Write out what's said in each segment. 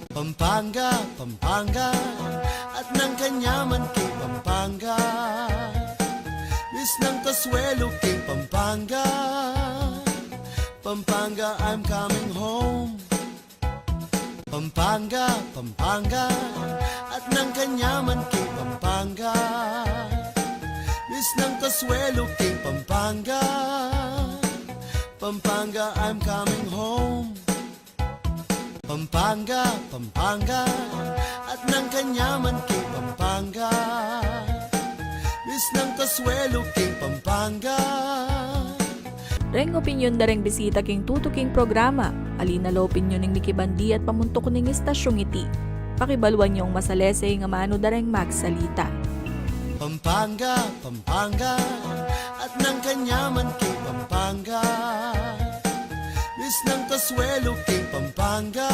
Pampanga, Pampanga, at ng kanyaman kay Pampanga. Miss ng Kasuelo kay Pampanga. Pampanga, I'm coming home. Pampanga, Pampanga, at ng kanyaman kay Pampanga. Miss ng Kasuelo kay Pampanga. Pampanga, I'm coming home. Pampanga, Pampanga, at ng kanyaman kay Pampanga. Miss ng Kasuelo kay Pampanga. Reng opinyon da reng bisita king tutuking programa. Alina lo opinyon ning mikibandi at pamuntok ning istasyong iti. Pakibalwan yung masalese nga mano da reng magsalita. Pampanga, Pampanga, at ng kanyaman kay Pampanga. Miss ng Kasuelo kay Pampanga.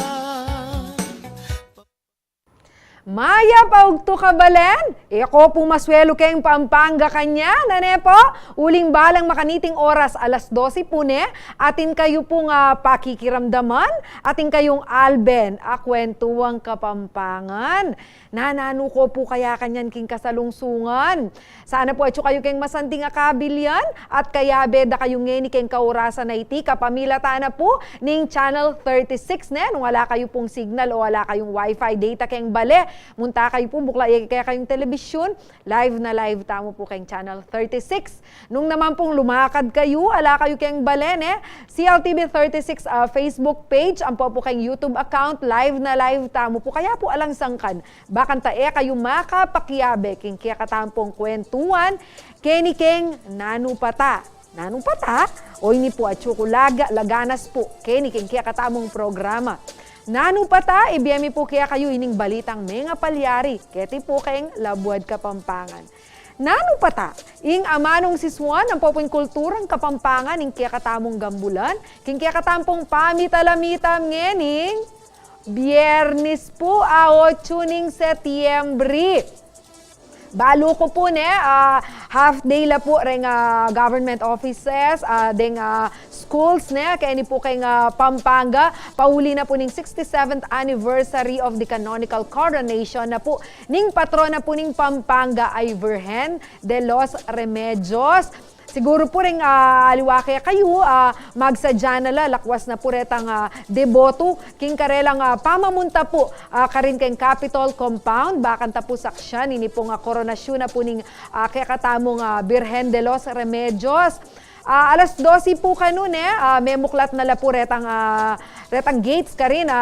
Maya paugto ka balen? Eko pumaswelo kayong Pampanga kanya, nane po? Uling balang makaniting oras, alas 12 po ne. Atin kayo pong pakikiramdaman, atin kayong Alben, akwentuang Kapampangan. Nanano ko po kaya kanyan king kasalungsungan. Sana po atyo kayo keng masanting akabilyan at kaya beda kayo ngeni keng kaurasan na iti kapamilata na po ning Channel 36 ne. Nung wala kayo pong signal o wala kayong wifi data keng bale, munta kayo po bukla kaya kayong telebisyon, live na live tamo po keng Channel 36. Nung naman pong lumakad kayo, ala kayo keng bale ne, CLTV 36 Facebook page, ang po keng YouTube account, live na live tamo po. Kaya po alang sangkan, bakan tae kayo makapakiabe king kaya katampong kwentuan, keni keng nanupata. Nanupata? O ini po at tsukulaga, laganas po, keni keng kaya katamong programa. Nanupata, ibiyami po kaya kayo ining balitang mga palyari, keti po keng Labuad Kapampangan. Nanupata, ing amanong siswan ang popong kulturang Kapampangan, ing kaya katamong gambulan, king kaya katampong pamitalamitam ngening, Biyernes po, 8 ning Setyembre. Balo ko po ne, half day la po ring government offices, ding schools ne, kaya ni po kay Pampanga, pauli na po ning 67th anniversary of the canonical coronation na po ning patrona po ning Pampanga ay Virgen de los Remedios. Siguro po rin aliwa kaya kayo, magsadya na lakwas na po retang deboto, king karelang pamamunta po, karin kayong Capitol Compound, bakan tapo saksyan, ini pong koronasyon na po ning kaya katamong Virgen de los Remedios. Alas 12 po kanun may muklat na la po retang gates ka rin,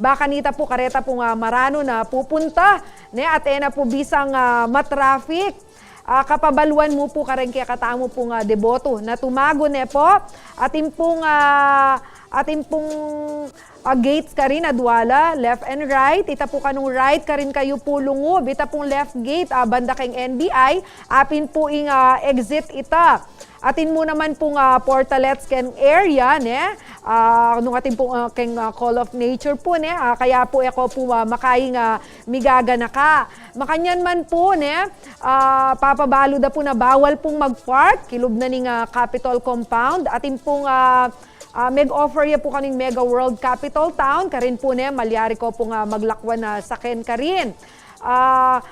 baka nita po kareta pong marano na pupunta, at ena po bisang matraffic. Kapabaluan mo po karen kaya katamo pong deboto na tumago ne po atin pong gates ka rin adwala left and right, ita po kanong right ka rin kayo po lungob, ita pong left gate banda keng NBI, apin po ing exit ita. Atin mo naman pong portalets ken area ne, nung atin pong keng Call of Nature po ne, kaya po ako po makaing migaga na ka. Makanyan man po ne, papabalo da po na bawal pong mag-park, kilub na ning Capitol Compound, atin pong meg-offer ya po kaning Mega World Capital Town, karin po ne, malyari ko pong maglakwan na saken karin.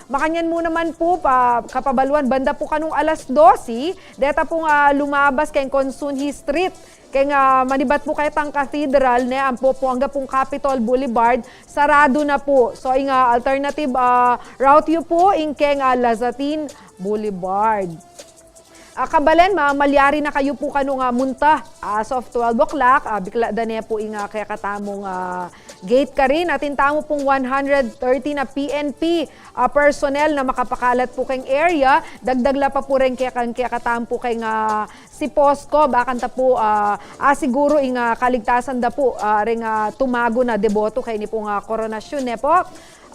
Makanyan mo naman po, kapabaluan, banda po kanong alas 12, deta pong lumabas kayong Consunji Street, kaya manibat po kayo tang cathedral, ang po hanggang pong Capitol Boulevard, sarado na po. So, yung alternative route yun po, yung keng Lazatin Boulevard. Kabalen, malyari na kayo po kanong munta as of 12 o'clock. Bikla dane po yung kaya katamong gate ka rin. Atin tamo pong 130 na PNP personnel na makapakalat po kayong area. Dagdagla pa po rin kaya katamo po kayong si Posco. Bakan ta po siguro yung kaligtasan da po ring tumago na deboto kay ni pong koronasyon ne po.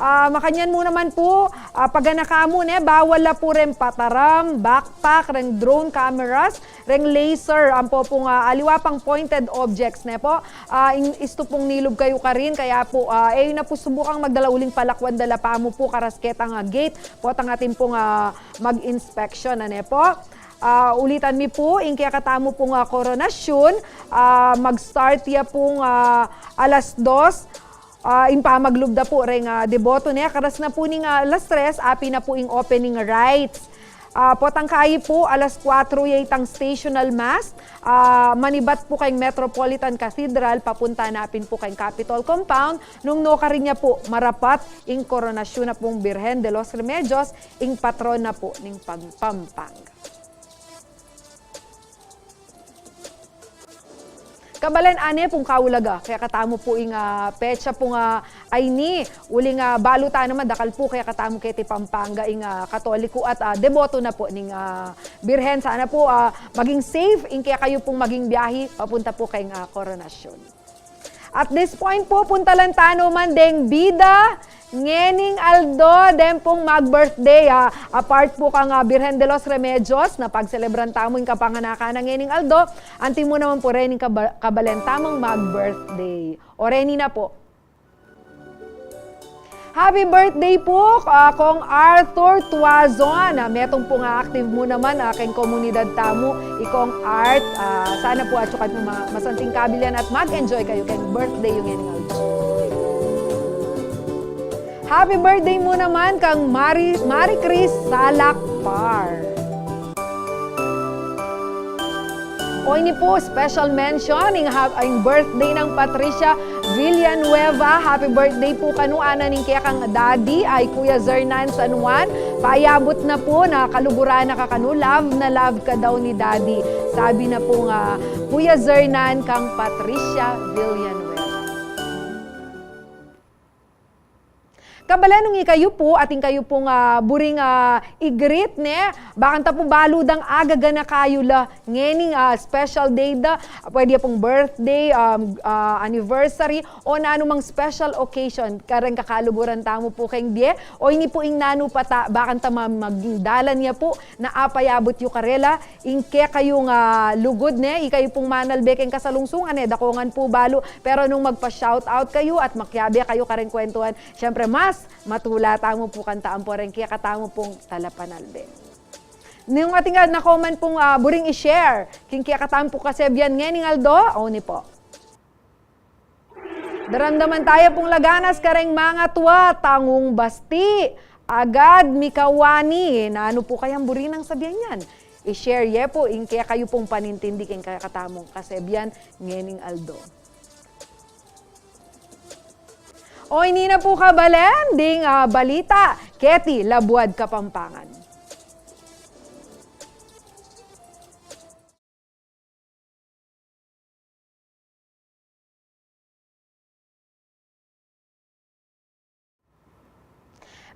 Makanyan mo naman po, paganaka mo bawal la po rin pataram, backpack, ring drone cameras, ring laser, ang po pong aliwapang pointed objects po. Isto pong nilob kayo ka rin, kaya po, na po subukang magdala uling palakwan dala pa mo po karasketang gate, po ang atin pong mag-inspection po. Ulitan mi po, kaya katamo pong koronasyon, mag-start ya pong alas 2, Impamaglubda po rin deboto niya. Karas na po ning alas 3, api na po ing opening rights. Potangkayi po, alas 4 yaytang stational mass. Manibat po kayong Metropolitan Cathedral, papunta napin po kayong Capitol Compound. Nung no ka rin niya po, marapat ing koronasyon na pong Birhen de los Remedios, ing patron na po ning Pampanga. Kabalan ane pong kaulaga, kaya katamo po ing petsa pong ay ni uling baluta naman dakal po kaya katamo kiti Pampanga ing Katoliko at deboto na po ning Birhen. Sana po maging safe ing kaya kayo pong maging biyahe papunta po kayong koronasyon. At this point po, punta lang tano man deng bida, ngening Aldo, den pong mag-birthday. Apart po kang Birhen de los Remedios, na pagselebran tamo yung kapanganakan ng ngening Aldo, anti mo naman po rin yung kabalen tamang mag-birthday. O reni na po. Happy birthday po kong Arthur Tuazon. Metong po nga active mo naman kayong komunidad tamo, ikong Art. Sana po at sukat mo masanting kabilan at mag-enjoy kayo kayong birthday yung ngening Aldo. Happy birthday mo naman kang Marie Chris Salakpar. O ini po, special mention ang birthday ng Patricia Villanueva. Happy birthday po kanuana ning kaya kang daddy ay Kuya Zernan San Juan. Paayabot na po na kaluguran na kakanu. Love ka daw ni daddy. Sabi na po nga Kuya Zernan kang Patricia Villanueva. Kabalanong kayo po, ating kayo pong buring igrit, ne? Bakan ta po baludang agaga na kayo la ngening special day da, pwede pong birthday, anniversary, o na anumang special occasion, karang kakaluguran tamo po kayong die, o ini po ing nanu pata, bakan ta maging dalan niya po, na apayabot yung karela, ingke kayong lugod, ne? Ikayo pong manalbek ang kasalungsungan, ne? Dakongan po balo, pero nung magpa-shoutout kayo at makyabe kayo kareng kwentuhan, syempre mas matula tamo po kantaan po rin, kaya katamo pong talapanalbe. Nung ating na-comment pong buring i-share, kaya katamo po kasi biyan ngening Aldo, o ni po. Daramdaman tayo pong laganas kareng mga tuwa, tangong basti, agad mikawani, na ano po kayang buring ng sabihan yan. I-share ye po, kaya kayo pong panintindi, kaya katamong kasi biyan ngening Aldo. O hindi na po kabalen, ding balita, Keti, Labuad, Kapampangan.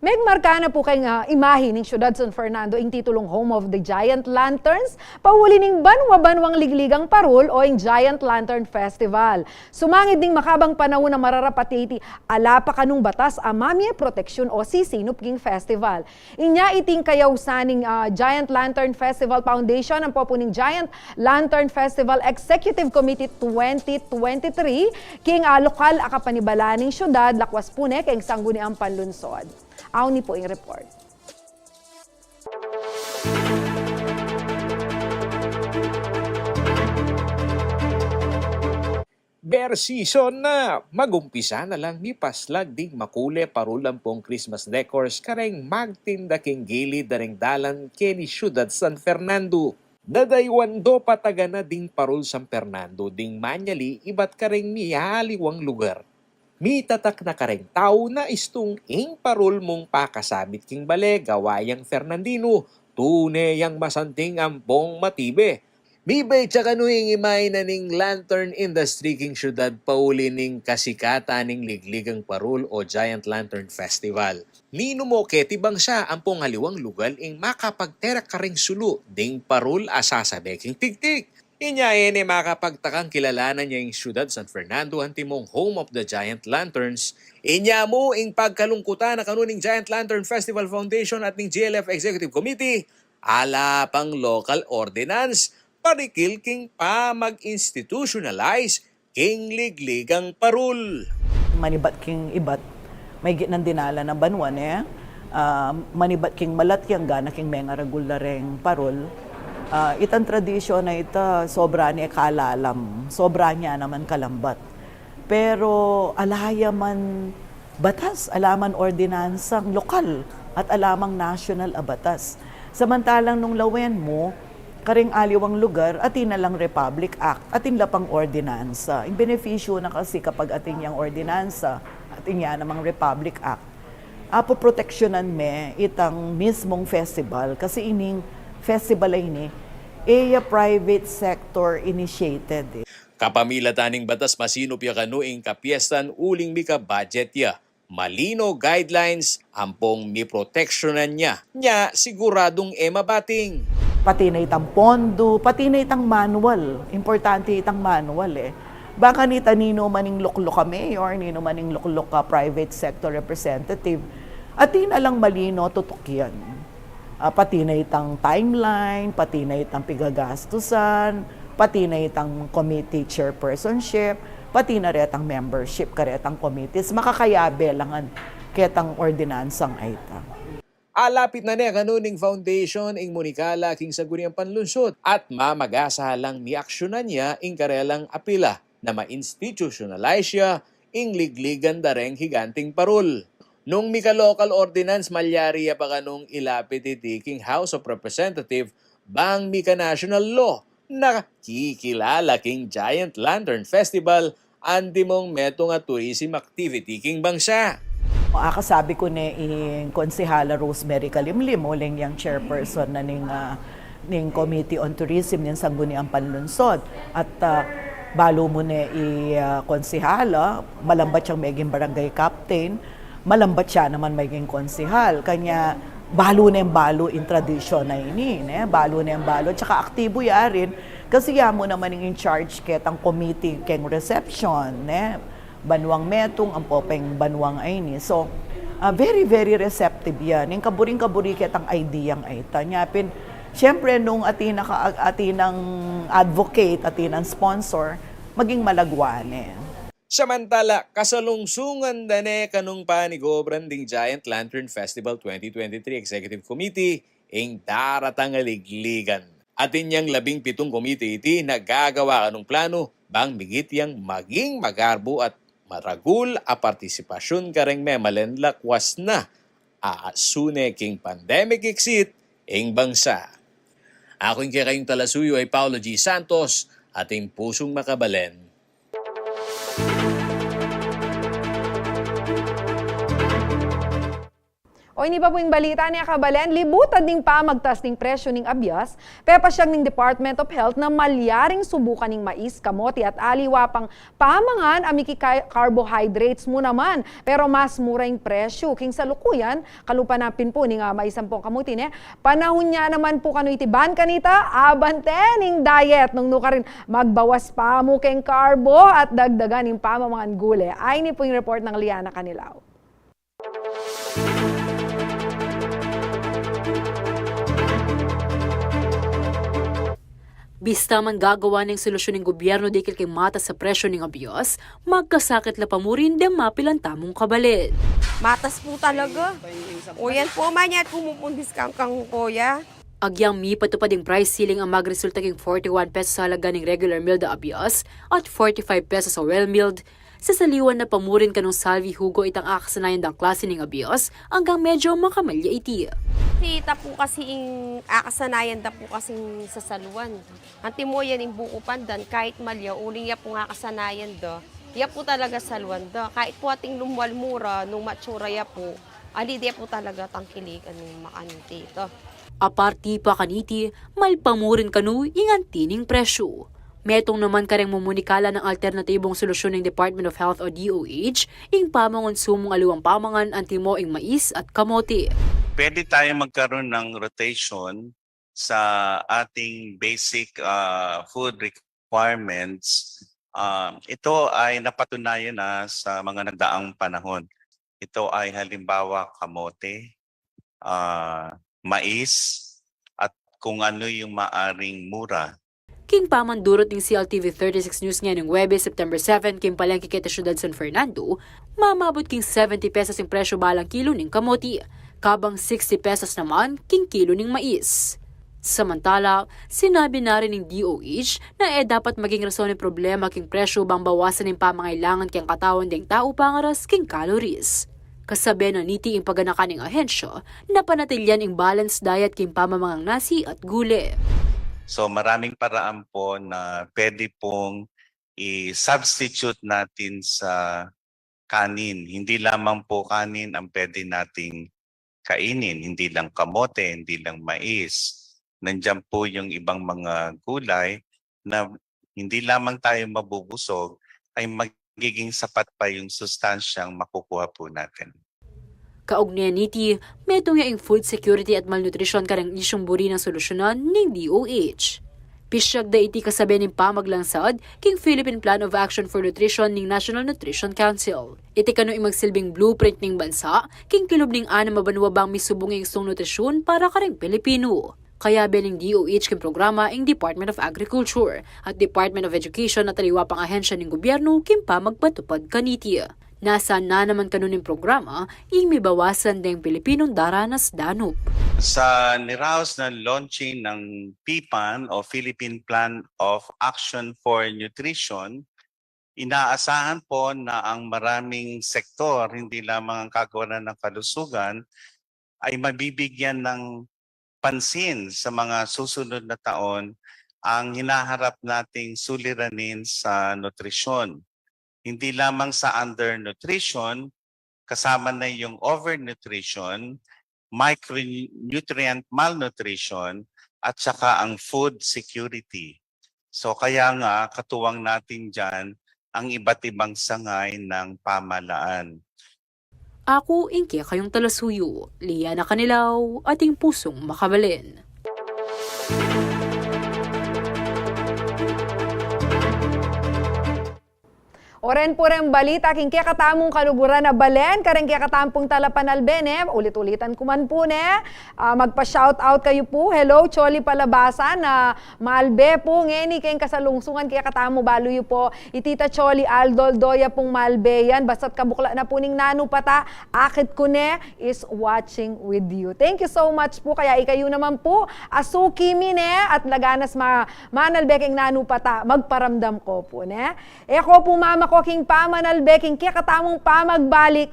Megmarka na po kayong imahe ng Ciudad San Fernando ing titulong Home of the Giant Lanterns, pahuli ning banwa-banwang ligligang parol o ing Giant Lantern Festival. Sumangid ning makabang panahon na mararapatiti alapa kanung batas amamye proteksyon o sisinop king festival. Inya iting kayawsaning Giant Lantern Festival Foundation ang popuning Giant Lantern Festival Executive Committee 2023 king lokal akapanibala ning syudad lakwas pune kayong sangguni ang panlunsod. Aw ni po yung report. Bear season na! Magumpisa na lang ni paslag ding makule parulang pong Christmas decors kareng magtinda king gilid dareng dalan kini Ciudad San Fernando. Dadaywando pataga na ding parul San Fernando ding manyali iba't kareng mihaliwang lugar. Mi tatak na kareng tao na istong ing parol mong pakasabit king bale gawayang Fernandino, tune yang masanting ampong matibe. Mi bay tsakanuing imay na ning lantern industry king syudad pauli ning kasikata ning ligligang parol o Giant Lantern Festival. Nino mo keti bang siya ampong haliwang lugal ing makapagterak kareng sulu ding parol asasabe king tigtig. Inya makapagtakang kilalanan niya yung Ciudad San Fernando antimong Home of the Giant Lanterns. Inya mo ing pagkalungkutan na kanuning Giant Lantern Festival Foundation at ning GLF Executive Committee, ala pang local ordinance, parikil king pa mag-institutionalize king ligligang parul. Manibat king ibat, may gitnan dinala na banwan manibat king malatyang gana king mga regulareng parul. Itang tradisyon na ita sobra ni kalalam, sobra niya naman kalambat. Pero alaya man batas, alaman ordinansang lokal at alamang national a batas. Samantalang nung lawen mo, karing aliwang lugar, atin na lang Republic Act, atin la pang ordinansa. Ang benepisyo na kasi kapag atin yung ordinansa, atin yan namang Republic Act, apo proteksyonan me itang mismong festival kasi ining festival ay ini, private sector initiated. Kapamila taning batas masinop ya kanuing kapiestan uling mika budget ya. Malino guidelines ampong mi proteksyonan niya. Nya siguradong mabating. Pati na itang pondo, pati na itang manual. Importante itang manual eh. Baka ni nino maning luklok kami or nino maning luklok ka private sector representative. At na lang malino tutok yan. Pati na itang timeline, pati na itang pigagastusan, pati na itang committee chairpersonship, pati na retang membership karetang committees. Makakayabe langan ketang ordinansang aita. Alapit na niya kanuning foundation ing Monicala king saguriang panlunsod at mamagasahalang ni aksyonan niya ing karelang apila na ma-institutionalize siya ing ligligan dareng higanting parol. Nung mika-local ordinance malyari pa kanung ilapit iti king House of Representative bang mika-national law na kikilala king Giant Lantern Festival andi mong meto nga tourism activity king bangsa. Akasabi ko ni Konsehala Rosemary Kalimlim, uling yung chairperson na ning Committee on Tourism ng Sangguniang Panlunsod. At balo mo ni konsehala, malambat siyang maging barangay captain, malambat siya naman maging konsehal. Kanya balo na yung balo in tradisyon na ini. Balo na yung balo. Tsaka aktibo ya rin. Kasi ya mo naman yung in charge ketang committee keng reception. Banwang metong, ang popeng banwang ay ni. So, very, very receptive yan. Yung kaburing-kaburi ketang ideyang ay tanyapin. Siyempre, nung atinang advocate, atinang sponsor, maging malagwane. Samantala, kasalungsungan dane kanung panigobran ding Giant Lantern Festival 2023 Executive Committee ing daratang ligligan. Atin yang 17 komite iti nagagawa kanung plano bang migit yang maging magarbo at maragul a partisipasyon kareng memalen lakwas na aasune king pandemic exit ing bangsa. Ako yung kayong talasuyo ay Paulo G. Santos, ating pusong makabalen. O ini pa po yung balita niya kabalen, libutan ding pa magtas ning presyo ning abyas, pepa siyang ning Department of Health na malyaring subukan ning mais, kamote at aliwa pang pamangan amiki carbohydrates mo naman. Pero mas mura yung presyo. King salukuyan, kalupanapin po ning maisang pong kamuti niya. Panahon niya naman po kano itiban kanita, abante ning diet nung nuka rin magbawas pa mo keng carbo at dagdagan ning pamamangan gule. Ay ni po yung report ng Liana Canilao. Bista man gagawa ng solusyon ng gobyerno dikil kay mata sa presyo ng abyos, magkasakit la pamurin dem mapilang tamong kabalid. Matas po talaga. O yan po man yan, pumupundis kang kuya. Agyang mi patupad yung price ceiling ang magresulta king 41 pesos sa halaga ng regular milled na abyos at 45 pesos sa well milled. Sa saliwan na pamurin kanong salvi hugo itang akasanayan ng klase ng abyos hanggang medyo makamalya iti. Kita po kasi akasanayan da po kasi sa saluan. Anti mo yan yung buko pandan, kahit malya, uling ya po akasanayan da. Ya po talaga saluan da. Kahit po ating lumwalmura, nung matsura ya po, ali di po talaga tangkilig anong makaniti ito. Aparti pa kaniti, malpamurin kanu ingantining presyo. Metong naman kareng mumunikala ng alternatibong solusyon ng Department of Health o DOH, ing pamangon sumong aluwang pamangan antimo ing mais at kamote. Pwede tayo magkaroon ng rotation sa ating basic food requirements. Ito ay napatunayan na sa mga nagdaang panahon. Ito ay halimbawa kamote, mais, at kung ano yung maaring mura. King pamandurot ng CLTV 36 News ngayon ng Webes, September 7, king palengke kita syudad San Fernando, mamabot king 70 pesos yung presyo balang kilo ng kamote, kabang 60 pesos naman king kilo ng mais. Samantala, sinabi na rin ng DOH na dapat maging rason ng problema king presyo bang bawasan ng pamangailangan kang katawan ding tao pangaras king calories. Kasabi na niti ang pagganakan ng ahensya na panatilyan ang balanced diet king pamamangang nasi at gule. So maraming paraan po na pwede pong i-substitute natin sa kanin. Hindi lamang po kanin ang pwede nating kainin, hindi lang kamote, hindi lang mais. Nandiyan po yung ibang mga gulay na hindi lamang tayo mabubusog, ay magiging sapat pa yung sustansyang makukuha po natin. Kaugnayan niti, metong yung food security at malnutrition karang isyong buri ng solusyonan ng DOH. Pisyag da iti kasabi ng pamaglangsad king Philippine Plan of Action for Nutrition ng National Nutrition Council. Iti kano magsilbing blueprint ng bansa king kilob ning anam mabanwa bang misubong ng istong nutrisyon para karing Pilipino. Kaya bening DOH king programa ng Department of Agriculture at Department of Education at taliwa pang ahensya ng gobyerno king pamagpatupad kaniti. Nasa na naman kanuning programa, imibawasan ding Pilipinong daranas danup. Sa niraos na launching ng PPAN o Philippine Plan of Action for Nutrition, inaasahan po na ang maraming sektor, hindi lamang ang kagawaran ng kalusugan, ay mabibigyan ng pansin sa mga susunod na taon ang hinaharap nating suliranin sa nutrisyon. Hindi lamang sa undernutrition, kasama na yung overnutrition, micronutrient malnutrition, at saka ang food security. So kaya nga, katuwang natin dyan ang iba't ibang sangay ng pamalaan. Ako, ingke kayong talasuyo, Liya na Kanilaw, ating pusong makabalin. Oren po rin balita, king kaya katamong kaluburan na balen, kareng kaya katampong talapan albene, ulit-ulitan kuman po ne, magpa-shoutout kayo po, hello, Choli Palabasan, na malbe po, ngeni kayong kasalungsungan, kaya katamo baluyo po, itita Choli Aldol, doya pong malbe yan, basta't kabukla na po ning nano pata, akit ko ne, is watching with you. Thank you so much po, kaya ikayo naman po, asuki mine, at laganas manalbe kayong nano pata, magparamdam ko po ne. Eko po mama ko, king pamanalbeking kaya katamong pamagbalik,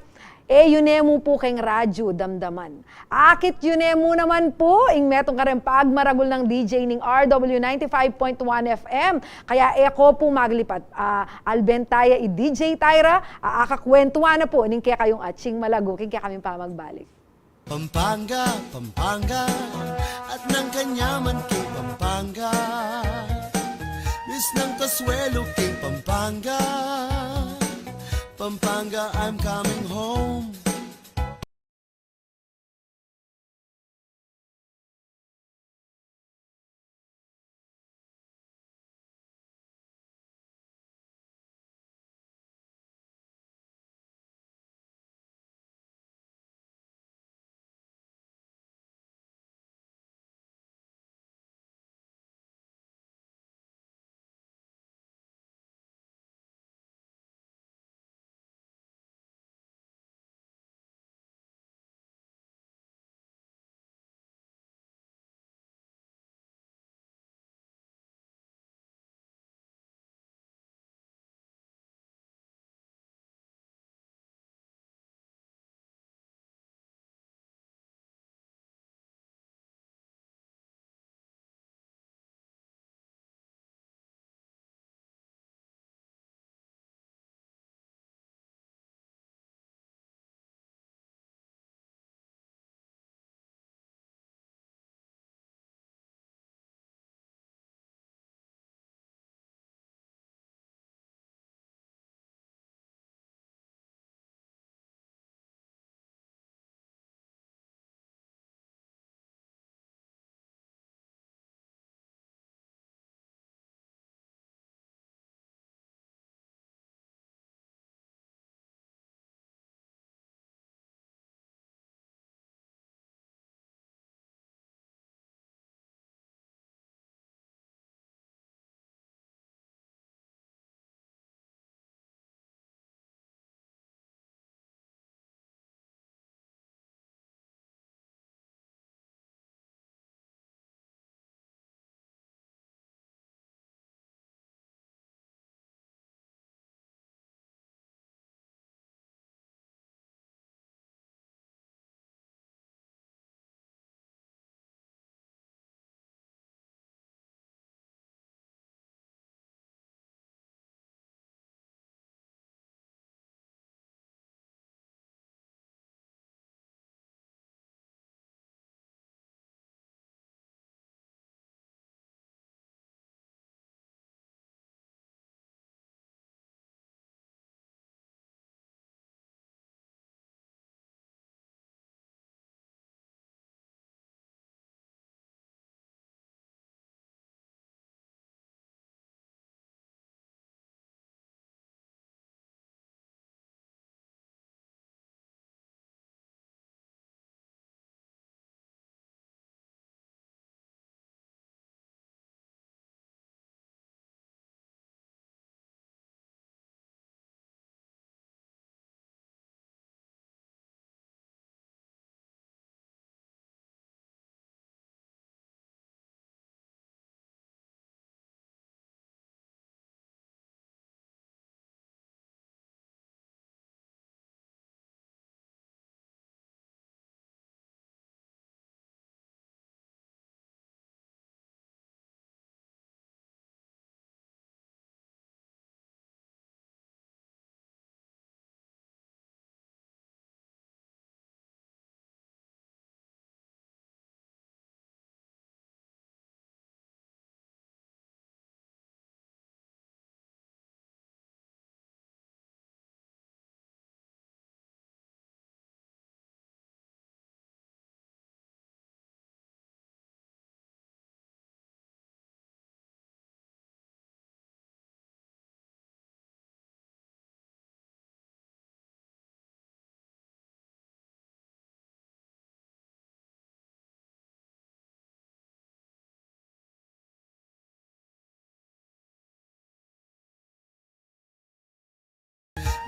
yunemu po keng radyo damdaman. Akit yunemu naman po, ing metong kareng pagmaragul ng DJ ning RW 95.1 FM. Kaya eko po maglipat, albentaya i-DJ Tyra, akakwentuhan na po, ning kaya kayong atsing malago, king kaya kaming pamagbalik. Pampanga, Pampanga, at ng kanyaman kay Pampanga. Miss ng Kasuelo kay Pampanga, Pampanga, I'm coming home.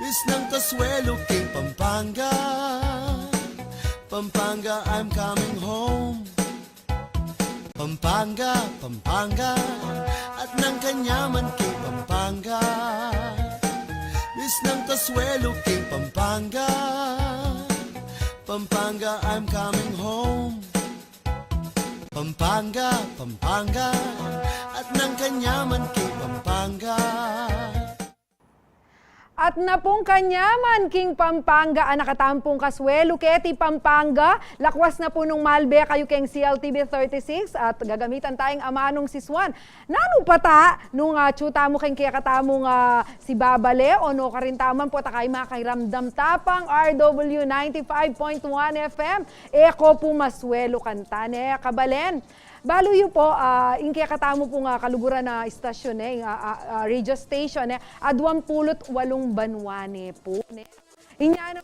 Bis ng Kasuelo king Pampanga, Pampanga, I'm coming home. Pampanga, Pampanga, at ng Kanyaman king Pampanga. Bis ng Kasuelo king Pampanga, Pampanga, I'm coming home. Pampanga, Pampanga, at ng Kanyaman king Pampanga. At na pong Kanyaman, King Pampanga, ang nakatampong Kasuelo, Keti, Pampanga, lakwas na po nung Malbe, kayo keng CLTV 36, at gagamitan tayong amanong siswan. Nano pata, nung tsuta mo keng kaya katamong si Babale, o no karintaman po takay makairamdam tapang RW 95.1 FM, Eko po Masuelo kantane, kabalen. Baluyo po, ingkaya katamo po nga kaluguran na istasyon, radio station, adwang pulot walong banwane po. Inya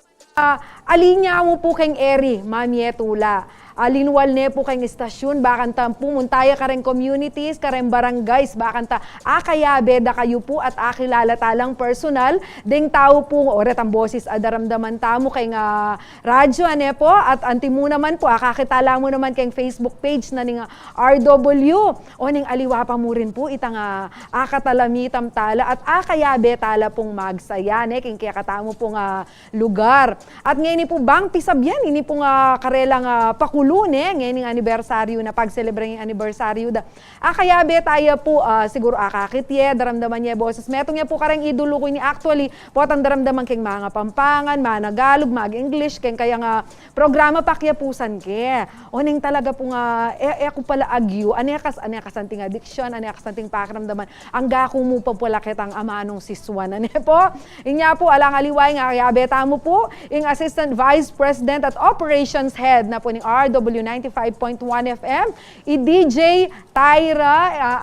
alinya mo po keng eri, Mamietula. Alinwal ne po keng istasyon, bakan ta pumuntaya karen communities, karen barangays, bakan ta kaya beda kayo po at akilala talang personal, ding tao po, oret ang boses adaramdaman tamo keng radyo ane po, at anti mo naman po, kakitala mo naman keng Facebook page na ning RW, o ning aliwa pa mo rin po, itang akatalamitam tala, at kaya betala pong magsaya, keng kaya katamo pong lugar. At ngayon po bang pisabyan, ini pong karelang pakulo, ngayon yung anibersaryo na pag-celebrate yung anibersaryo da. Kaya be tayo po siguro kakitye, daramdaman niya boses. Metong niya po karang idolo ko ni actually, potang daramdaman keng mga Pampangan, mga Nagalog, mga English, keng kaya nga programa pakyapusan ke. Oning talaga po nga, ko pala agyo, anekas anting addiction, anekas anting pakiramdaman. Ang gako mo pa pala kitang amanong siswan. Ane po, inya po, alang aliway nga, kaya beta mo po, yung Assistant Vice President at Operations Head na po ng RW 95.1 FM, i-DJ Tyra.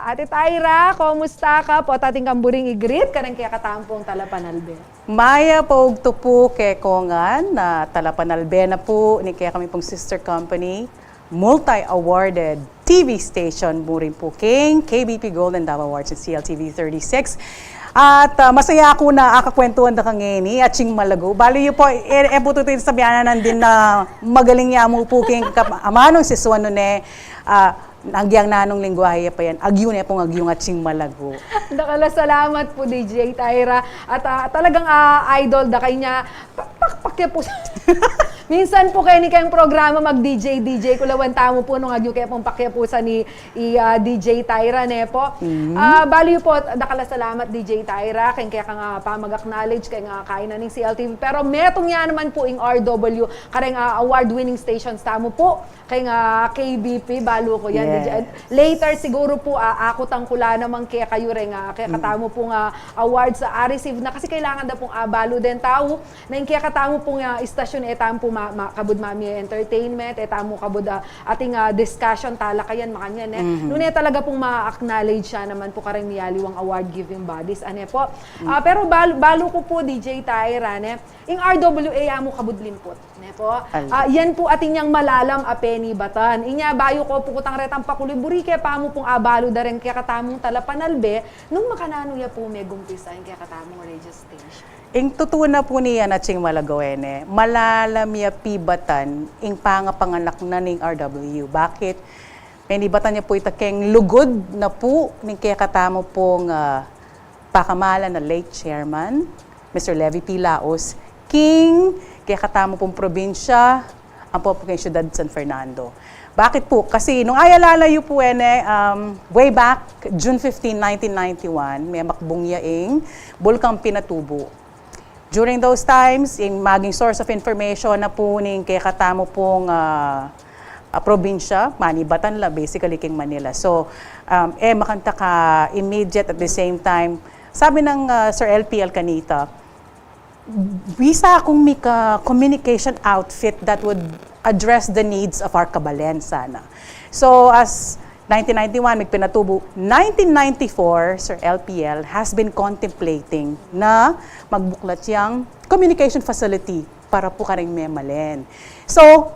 Ate Tyra, kumusta ka? Po tating kamburing i-greet ka rin kaya katampong Talapanalbe. Maya po po kay Kongan na Talapanalbe na po ni kaya kami pong sister company, multi-awarded TV station mo rin po king KBP Golden Dove Awards at CLTV 36. At masaya ako na akakwentuhan na kangeni at sing malago. Bali yun po, po tutin sabihan na din na magaling niya mo po king amanong siswan nun nagyang nanong lingwahe pa yan. Agyo na pong agyo at sing malago. Dakala salamat po DJ Tyra. At talagang idol da kay niya. Pakya po. Minsan po kayo ni kayong programa mag-DJ kulawan tamo po nung agyo kaya pong pakya po sa ni DJ Tyra ne po. Baliw po, dakala salamat DJ Tyra kaya kang pamag-acknowledge kaya nga kain na ning CLTV. Pero metong yan naman po ing RW kareng award-winning stations tamo po kaya nga KBP, balo ko yan. Yeah. Later siguro po ako tangkula naman kaya kayo rin kaya katamo pong awards sa receive na kasi kailangan na pong balo din tao na kaya katamo pong istasyon etamo po kabud mami entertainment etamo kabud ating discussion talakayan makanyan nune talaga pong ma-acknowledge siya naman po karang niyaliwang award giving bodies ane po. Pero balo ko po DJ Tyra ing RWA amo kabud limpot ne po. Yan po ating yang malalam apeni batan. Inya bayo ko po kutang retang pakuliburi kaya pamo pong abalo da rin kaya katamong Talapanalbe nung makanano ya po may gumpisain kaya katamong radio station. Ing tutuna po niya na ching malagawene, malalam ya pibatan ing pangapanganak na ning RW. Bakit? Penibatan niya po itakeng lugod na po ning kaya katamo pong pakamala na late chairman, Mr. Levy P. Laos, king kaya katamo pong probinsya, ang po kay Ciudad San Fernando. Bakit po? Kasi nung ayalalayo po way back June 15, 1991, may makbungyaing Bulkang Pinatubo. During those times, yung maging source of information na po ning kaya katamo pong probinsya, Manibatan la, basically king Manila. So, makanta ka immediate at the same time. Sabi ng Sir LPL kanita, bisa akong mika communication outfit that would address the needs of our kabalen sana. So as 1991 magpinatubo, 1994 Sir LPL has been contemplating na magbuklat yang communication facility para po karing memalen. So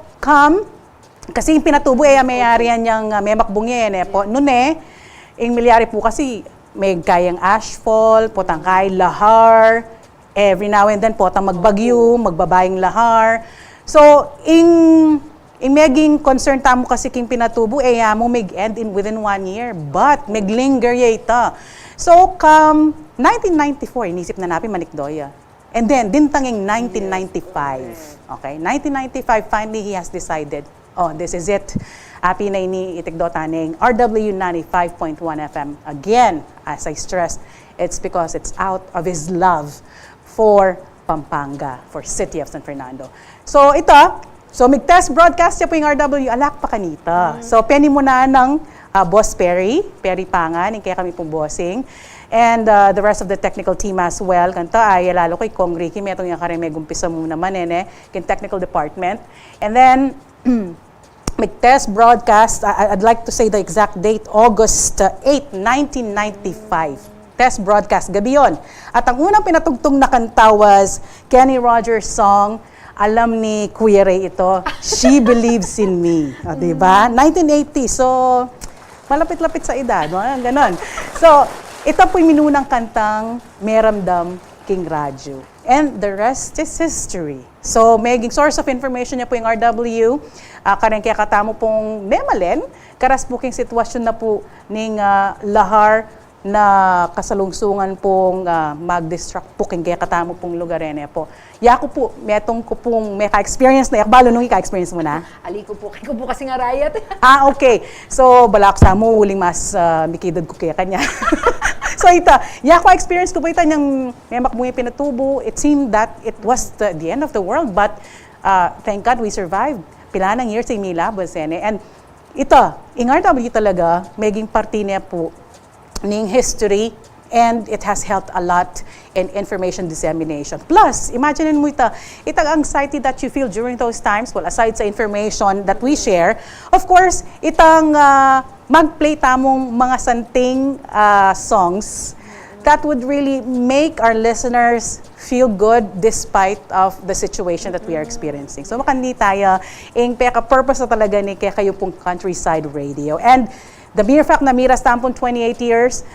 kasi yung pinatubo mayari yan yung memakbungye po nune ing milyari po kasi may kayang ashfall, potangkay, lahar, every now and then po, magbagyo, magbabayang lahar. So, in maging concern tamo kasi king pinatubo, mo mag-end within 1 year. But, maglinger ita. So, 1994, inisip na natin Manikdoya. And then, dintanging 1995. Okay, 1995, finally, he has decided, this is it. Api na ini itigdotaning RW 95.1 FM. Again, as I stressed, it's because it's out of his love for Pampanga, for City of San Fernando. So, mag-test broadcast siya po yung RW, alak pa kanita. So, penny mo na ng Boss Perry Pangan, kaya kami pong bossing. And the rest of the technical team as well. Kanto ay lalo kay Kong Ricky, metong yung karemay gumpisa mo naman kin technical department. And then, mag-test broadcast, I'd like to say the exact date, August 8, 1995. Test broadcast, gabi yun. At ang unang pinatugtong na kanta was Kenny Rogers' song, alam ni Kuya Ray ito, She Believes in Me. O, diba? 1980. So, malapit-lapit sa edad. Ganon. So, ito po'y minunang kantang Meramdam King Radyo. And the rest is history. So, maging source of information niya po yung RW. Karang kaya katamo pong memalen, karas po king sitwasyon na po ning lahar na kasalungsungan pong mag-destruct po king kaya katamo pong lugar po. Yako po, metong ko pong may ka-experience na yakbalo nung ika-experience mo na? Ali ko po kasi nga riot. Okay. So, balak sa mo, uling mas mikidod ko kaya kanya. So, yako experience ko po niyang may makmungi pinatubo. It seemed that it was the end of the world, but thank God we survived. Pila ng years ay milabas And in RW talaga, maging parte niya po ning history, and it has helped a lot in information dissemination. Plus, imagine mo itang anxiety that you feel during those times, well, aside sa information that we share, of course, itang mag-play tamong mga santing songs that would really make our listeners feel good despite of the situation that we are experiencing. So, makandi tayo, purpose na talaga ni kaya kayo pong countryside radio. And the mere fact na miras tampon 28 years,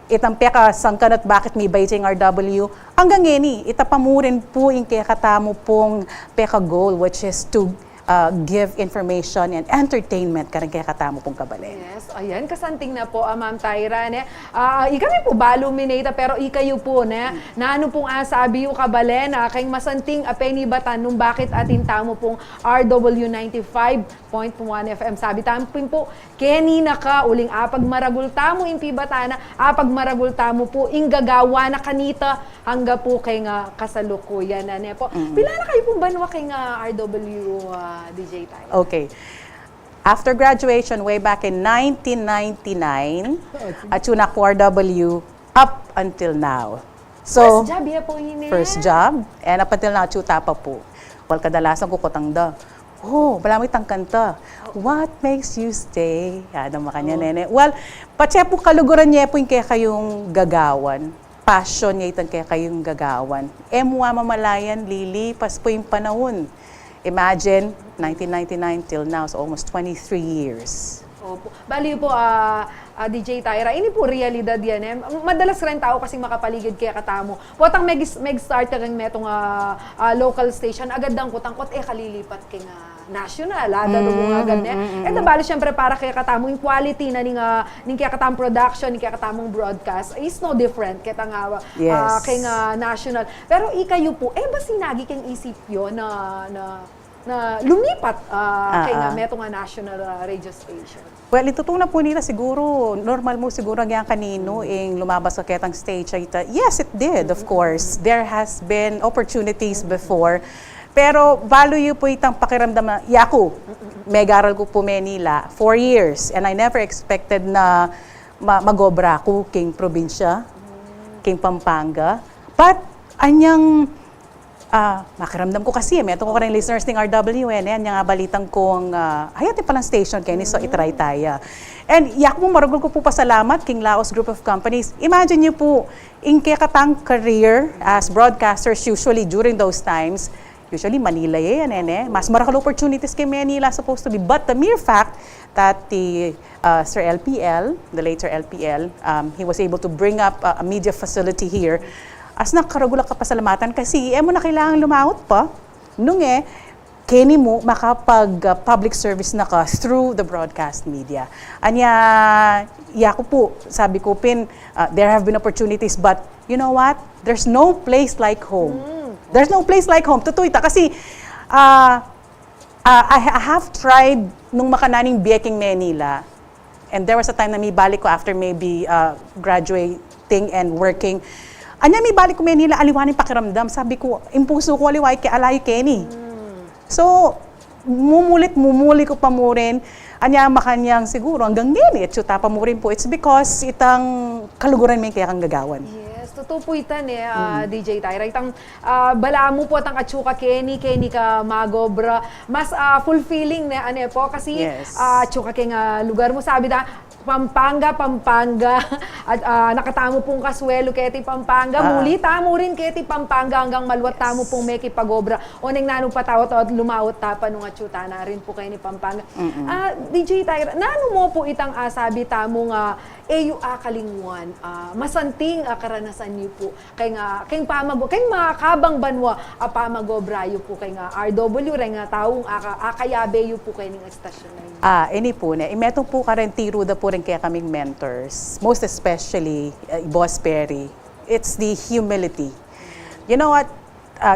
itang peka sangkanat bakit may Beijing RW, hanggang ngeni, itapamurin po yung kaya katamo pong peka goal, which is to give information and entertainment karang kaya katamo pong kabalen. Yes, ayan, kasanting na po, Ma'am Tyra. Ikami po baluminata, pero ikayo po, na ano pong asabi yung kabalen, kayong masanting apeni batan nung bakit atin tamo pong RW 95.1 FM. Sabi tampin po, Kenny na ka, uling apag maragul tamo impi batana, apag maragul tamo po, inggagawa na kanita, hangga po kay nga kasalukuyan na po. Pila na kayo pong banwa kay nga RW DJ tayo? Okay. After graduation, way back in 1999, at Chunak RW, up until now. So, First job, po yun first job, and up until now, chuta pa po. Well, kadalasan ko kotangda. Wala mo itang kanta. What makes you stay? Ano makanya nene. Well, patse po kaluguran niya po yung kaya kayong gagawan. Passion niya itang kaya kayong gagawan. Muwa mamalayan, lilipas po yung panahon. Imagine, 1999 till now, so almost 23 years. Opo. Bali po, DJ Tyra, ini po realidad yan. Madalas rin tao kasi makapaligid kaya katamo. Potang meg-start ka ng metong local station, agad ang kutangkot, kalilipat kay national, ada mo agad bali syempre para kaya katamo, yung quality na ning kaya katamong production, ning kaya katamong broadcast is no different kaya nga kay nga national. Pero ikayo po, ba sinagi kang isip yun na lumipat kay nga metong national radio station? Well, itutuna po nila siguro, normal mo siguro ang kanino yung lumabas sa ketang stage. Yes, it did, of course. There has been opportunities before. Pero value po itang pakiramdam na, yaku, meg-aral ko po Manila 4 years. And I never expected na magobra ko king probinsya, king Pampanga. But, anyang, makiramdam ko kasi, may itong ko rin listeners ng RW, yan nga balitang kong, hayati palang station kayo, so itry tayo. And yak mo, marugol ko po pasalamat king Laos Group of Companies. Imagine niyo po, in kaya katang career as broadcasters usually during those times, usually Manila yan, mas marakal opportunities kay Manila supposed to be. But the mere fact that the Sir LPL, the late Sir LPL, he was able to bring up a media facility here, as nakaragula ka pasalamatan kasi mo na kailangan lumawot pa. Nung Kenny mo makapag-public service na ka through the broadcast media. Anya, ko po, sabi ko, there have been opportunities, but you know what? There's no place like home. There's no place like home. Totoo ita. Kasi, I have tried nung makananing Bieking Manila, and there was a time na may balik ko after maybe graduating and working. Anya, may balik ko Manila, aliwanin pakiramdam. Sabi ko, impuso ko aliway kay Alay Kenny. So, mumuli ko pa mo rin. Anya makanyang siguro hanggang gini. Chuta pa mo rin po. It's because itang kaluguran may kaya kang gagawan. Yes, totoo po itan DJ Tyra. Itang bala mo po tang atsuka Kenny ka magobra. Mas fulfilling na po kasi Yes. atsuka kay lugar mo sabi da Pampanga at nakatamo pong Kasuelo keti Pampanga muli tamo rin keti Pampanga hanggang Malwat tamo pong Meki Pagobra oneng nanong patawat at lumawot tapa nung atsuta na rin po kay ni Pampanga. DJ Tyra, nano mo po itang sabi tamo nga eyu akalingwan masanting karanasan niyo po kay mga kabang banwa pamagobrayo po kay nga RW ren nga taong akayabe yu po kay ning estasyon na yun. Ini po na. Imetong po ka rin tiruda po rin kaya kaming mentors. Most especially, Boss Perry. It's the humility. You know what?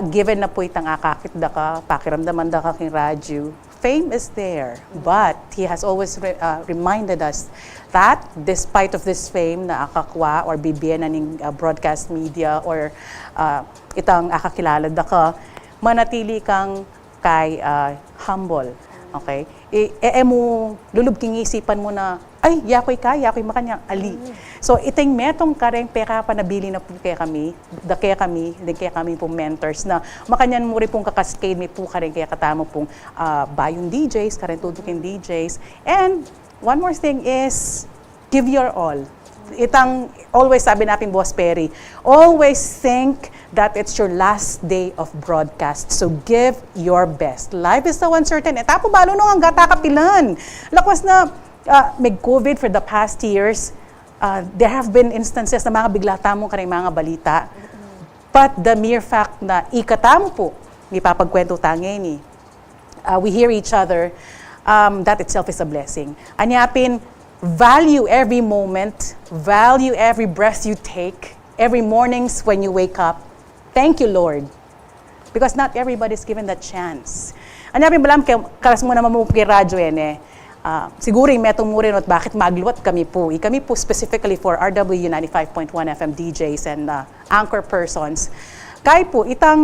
Given na po itang akakit da ka, pakiramdaman da ka king Raju, fame is there. But he has always reminded us that despite of this fame na akakwa or bibigyan na ning broadcast media or itang akakilala da ka, manatili kang kay humble. Okay? Mo lulubking isipan mo na, ay, yakoy makanyang ali. So, iting metong kareng peka pa nabili na po kaya kami po mentors na makanyan mo rin pong kakaskade may po kareng kaya katamo pong bayong DJs, kareng tutukin DJs. And one more thing is, give your all. Itang, always sabi natin, Boss Perry, always think that it's your last day of broadcast. So give your best. Life is so uncertain. Tapo balo nung ang gata kapilan. Lakwas na may COVID for the past years, there have been instances na mga biglatamo ka rin mga balita. But the mere fact na ikatamo po, may papagkwento tangin we hear each other, that itself is a blessing. Anyapin, value every moment, value every breath you take, every mornings when you wake up. Thank you, Lord. Because not everybody's given that chance. Anyapin balam, karas mo naman mo kay radyo siguro yung metong mo rin at bakit magluwat kami po. Kami po specifically for RW 95.1 FM DJs and anchor persons. Kaya po, itang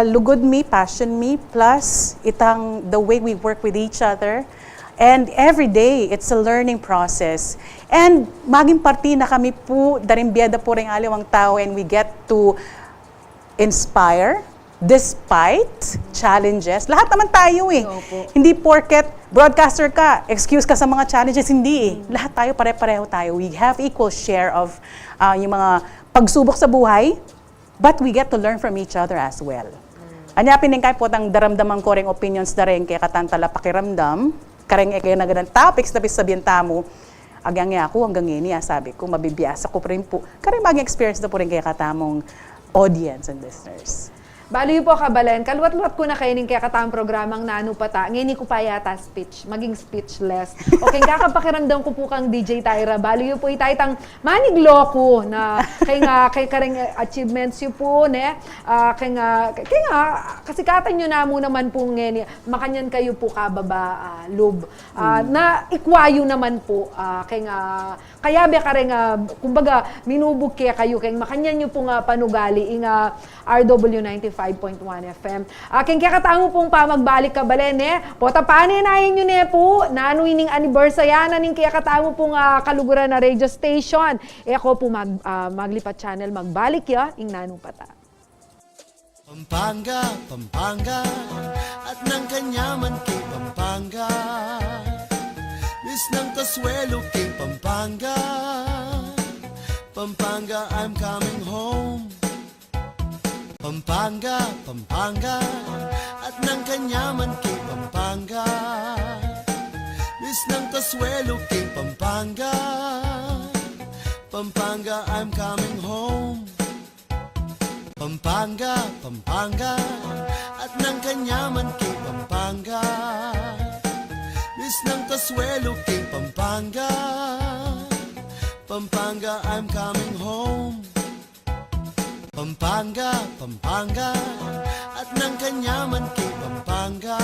lugod me, passion me, plus itang the way we work with each other. And every day, it's a learning process. And maging parti na kami po, daring biyada po rin aliwang tao, and we get to inspire despite challenges. Lahat naman tayo Hindi porket broadcaster ka, excuse ka sa mga challenges, hindi Lahat tayo, pare-pareho tayo. We have equal share of yung mga pagsubok sa buhay, but we get to learn from each other as well. Anyapin din kayo po, tang daramdaman ko rin opinions na rin kaya katantala pakiramdam, kareng kaya na ganang topics na sabihin tamo, agang ako hanggang ini, sabi ko, mabibiyasa ko rin po. Kareng maging experience na po rin kaya katamong audience and listeners. Bali po kabalen, kaluwat-luwat ko na kayo kaya katang programang nano pata. Ngayon ko pa yata speech, maging speechless. Okay, kakapakiramdam ko po kang DJ Tyra. Bali po itaytang manigloko na kay kareng achievements yu po, kay kasikatan nyo na mo naman po ngayon, makanyan kayo po kababa, lub. Na ikwayo naman po, kaya be kareng, kumbaga, minubog kaya kayo, kay makanyan nyo po nga panugali, RW 95.1 FM. Aking kakatamo pong pamagbalik ka balen Pota paninayin nyo po, nanuining anniversary na ning kakatamo pong kaluguran na radio station. Ako po maglipat channel, magbalik ing nanong pata. Pampanga, at ng kanyaman kay Pampanga. Miss ng Kasuelo kay Pampanga. Pampanga, I'm coming home. Pampanga, at ng kanyaman kay Pampanga. Miss ng Kasuelo kay Pampanga. Pampanga, I'm coming home. Pampanga, Pampanga, at ng kanyaman kay Pampanga. Miss ng Kasuelo kay Pampanga. Pampanga, I'm coming home. Pampanga, Pampanga, at ng kanyaman kay Pampanga.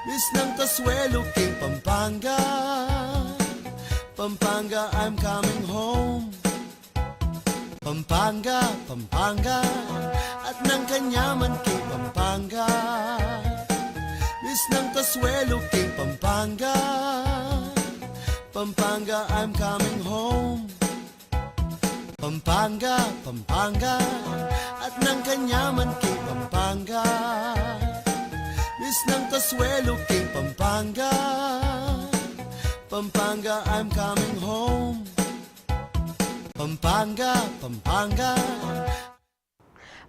Miss ng Kasuelo kay Pampanga. Pampanga, I'm coming home. Pampanga, Pampanga, at ng kanyaman kay Pampanga. Miss ng Kasuelo kay Pampanga. Pampanga, I'm coming home. Pampanga, Pampanga, at ng kanyaman kay Pampanga. Miss ng Kasuelo kay Pampanga. Pampanga, I'm coming home. Pampanga, Pampanga.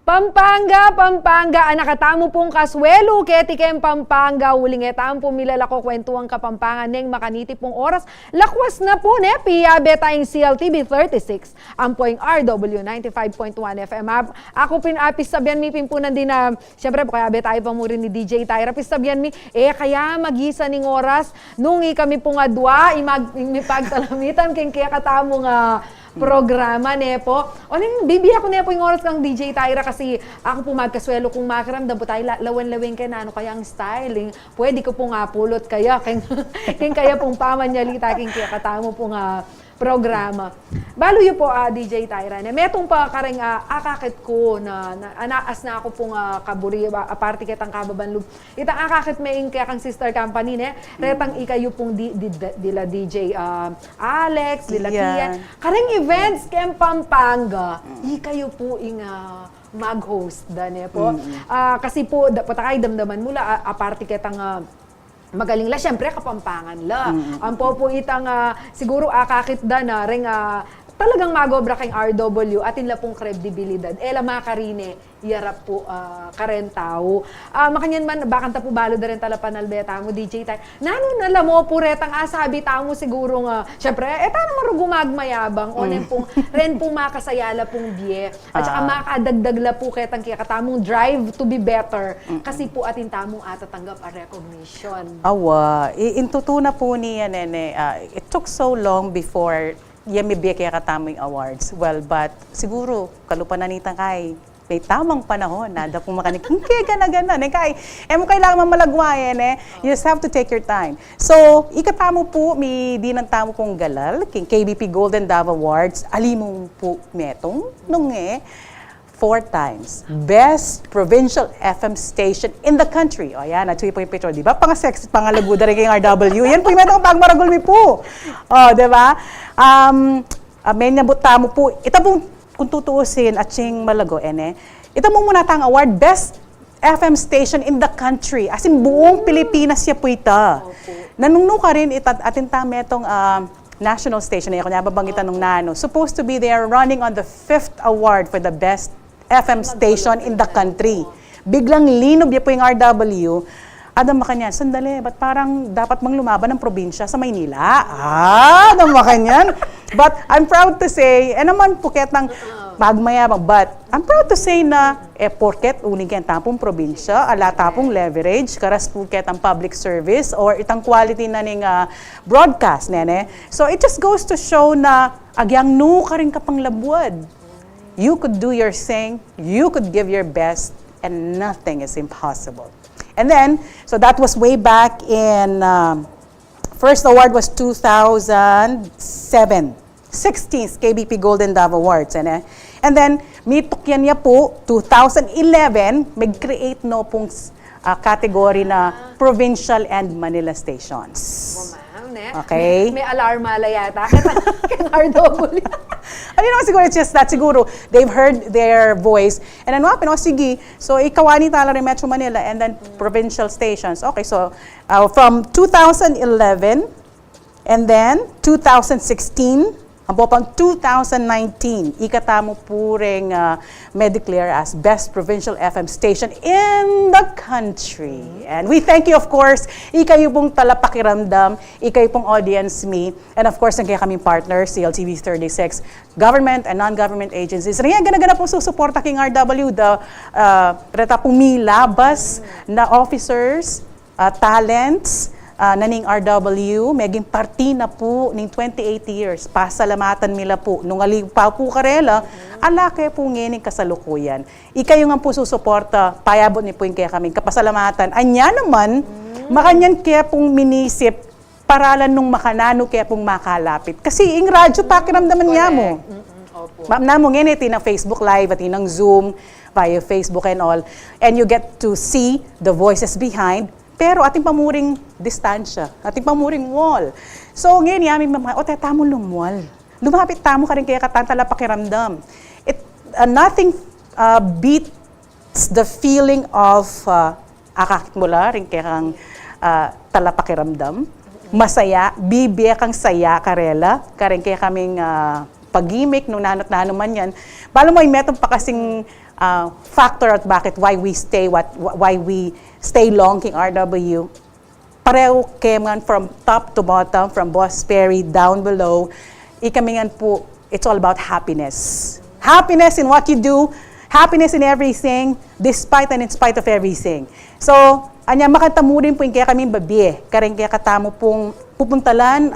Pampanga, Pampanga, ang nakatamo pong Kasuelo, keti kem Pampanga, uling etaan po milala ko kwentuang Kapampangan neng makaniti pong oras, lakwas na po ne, piyabe tayong CLTV 36, ang poing RW 95.1 FM. Ako pinapis sabihan mi pimpunan din na, syempre po kaya tayo pa mo rin ni DJ Tyra, pis sabihan mi, kaya magisa ning oras, nung kami pong adwa, imipagtalamitan, kaya katamo nga, programa ne po. O ning bibiya ko ne po yung oras kang DJ Tyra kasi ako po magkaswelo kung makaramdam po tayo lawan-lawin kaya na ano kaya ang styling. Pwede ko po nga pulot kaya kaya pong pamanyalita kaya katamo po nga programa. Balo yun po, DJ Tyra. Metong pa kareng akakit ko na anaas na ako pong kaburi, aparte kitang kababanlub. Itang akakit maing kaya kang sister company, ne? Retang ikayo pong dila DJ Alex, dila Kian. Kareng events kem Pampanga, ikayo po mag-host da, ne po. Kasi po, patakay damdaman mula, aparte kitang magaling la, syempre Kapampangan la. Ang po itang siguro akakit da na ring talagang magobra kang RW atin la pong kredibilidad. Ela makarine yarap po karen tao. Makanyan man bakanta po balo da rin talapan albeta mo DJ Tyra. Nano na mo po retang sabi tao mo siguro nga syempre etana marugo magmayabang onen pong ren pong makasayala pong biye. At saka makadagdag la po ketang kakatamong drive to be better kasi po atin tamong atatanggap a recognition. Awa, intutuna po niya nene. It took so long before yami biya kaya kataming awards. Well, but siguro kalupananitan kay may tamang panahon na da pong makanik kaya gana-gana kay mo kailangan malagwayan you just have to take your time. So ikatamo po mi di ng tamo pong galal king KBP Golden Dove Awards alimong po metong nung 4 times. Best provincial FM station in the country. O yan, natuwi po yung picture. Di ba? Pang-sexy, pangalaguda rin kayong RW. Yan po yung metong pagmaragol mi po. O, di ba? May nabuta mo po. Ito pong, kung tutuusin at siyang malago, ito mo muna tang award, Best FM station in the country. As in, buong Pilipinas siya po ita. Nanungno ka rin atin tama itong national station na kunya babanggitan nung nano. Supposed to be they are running on the 5th award for the best FM station in the country. Biglang linob niya po yung RW. Adam Makanyan, sandali, ba't parang dapat mang lumaban ng probinsya sa Maynila? Adam Makanyan. But I'm proud to say, naman puket ng magmayabang, but I'm proud to say na, porket uling kaya tapong probinsya, ala tapong leverage, karas puket ang public service, or itang quality na ning broadcast, nene. So it just goes to show na, agyang no ka rin kapang labuad. You could do your thing, you could give your best, and nothing is impossible. And then, so that was way back in, first award was 2007, 16th KBP Golden Dove Awards. And then, mitok yan niya po, 2011, mag-create no pong category na Provincial and Manila Stations. Okay? May alarmala yata. Kaya RW. Ano naman siguro, it's just that siguro they've heard their voice. And ano nga, sige, so ikawani tala rin Metro Manila and then provincial stations. Okay, so from 2011 and then 2016 Ang po pang 2019, ikatamo po ring Mediclear as Best Provincial FM Station in the country. And we thank you, of course, ikayo pong talapakiramdam, ikayo pong audience me, and of course, kaya kaming partners, CLTV 36, government and non-government agencies. Riyan, gana-gana po susuporta King RW, the reta pong milabas na officers, talents, naning RW, meging parti na po ning 28 years. Pasalamatan nila po. Nung alipaw po karela, alake po ngayon kasalukuyan. Ikayo nga po susuporta, payabot ni po yung kaya kaming kapasalamatan. Anya naman, makanyan kaya pong minisip, paralan nung makanano kaya pong makalapit. Kasi ing radyo pakiramdaman niya mo. Ma'am na mo ngayon itinang Facebook Live at itinang Zoom, via Facebook and all. And you get to see the voices behind. Pero ating pamuring distansya, ating pamuring wall. So ngayon, yamin mga, tamo lumwal. Lumapit tamo ka rin kaya katantala pakiramdam. Nothing beats the feeling of akakit mula rin kaya kang talapakiramdam. Masaya, bibiya kang saya karela, karin kaya kaming pag-gimmick nung nanot-nano man yan. Balo mo, metong pa kasing factor at bakit why we stay long King RW. Pareho keman from top to bottom, from Boss Perry down below. Ikamingan po, it's all about happiness. Happiness in what you do, happiness in everything, despite and in spite of everything. So, anya makanta mo rin po yung kaya kaming babie. Karing kaya katamo pong pupuntalan,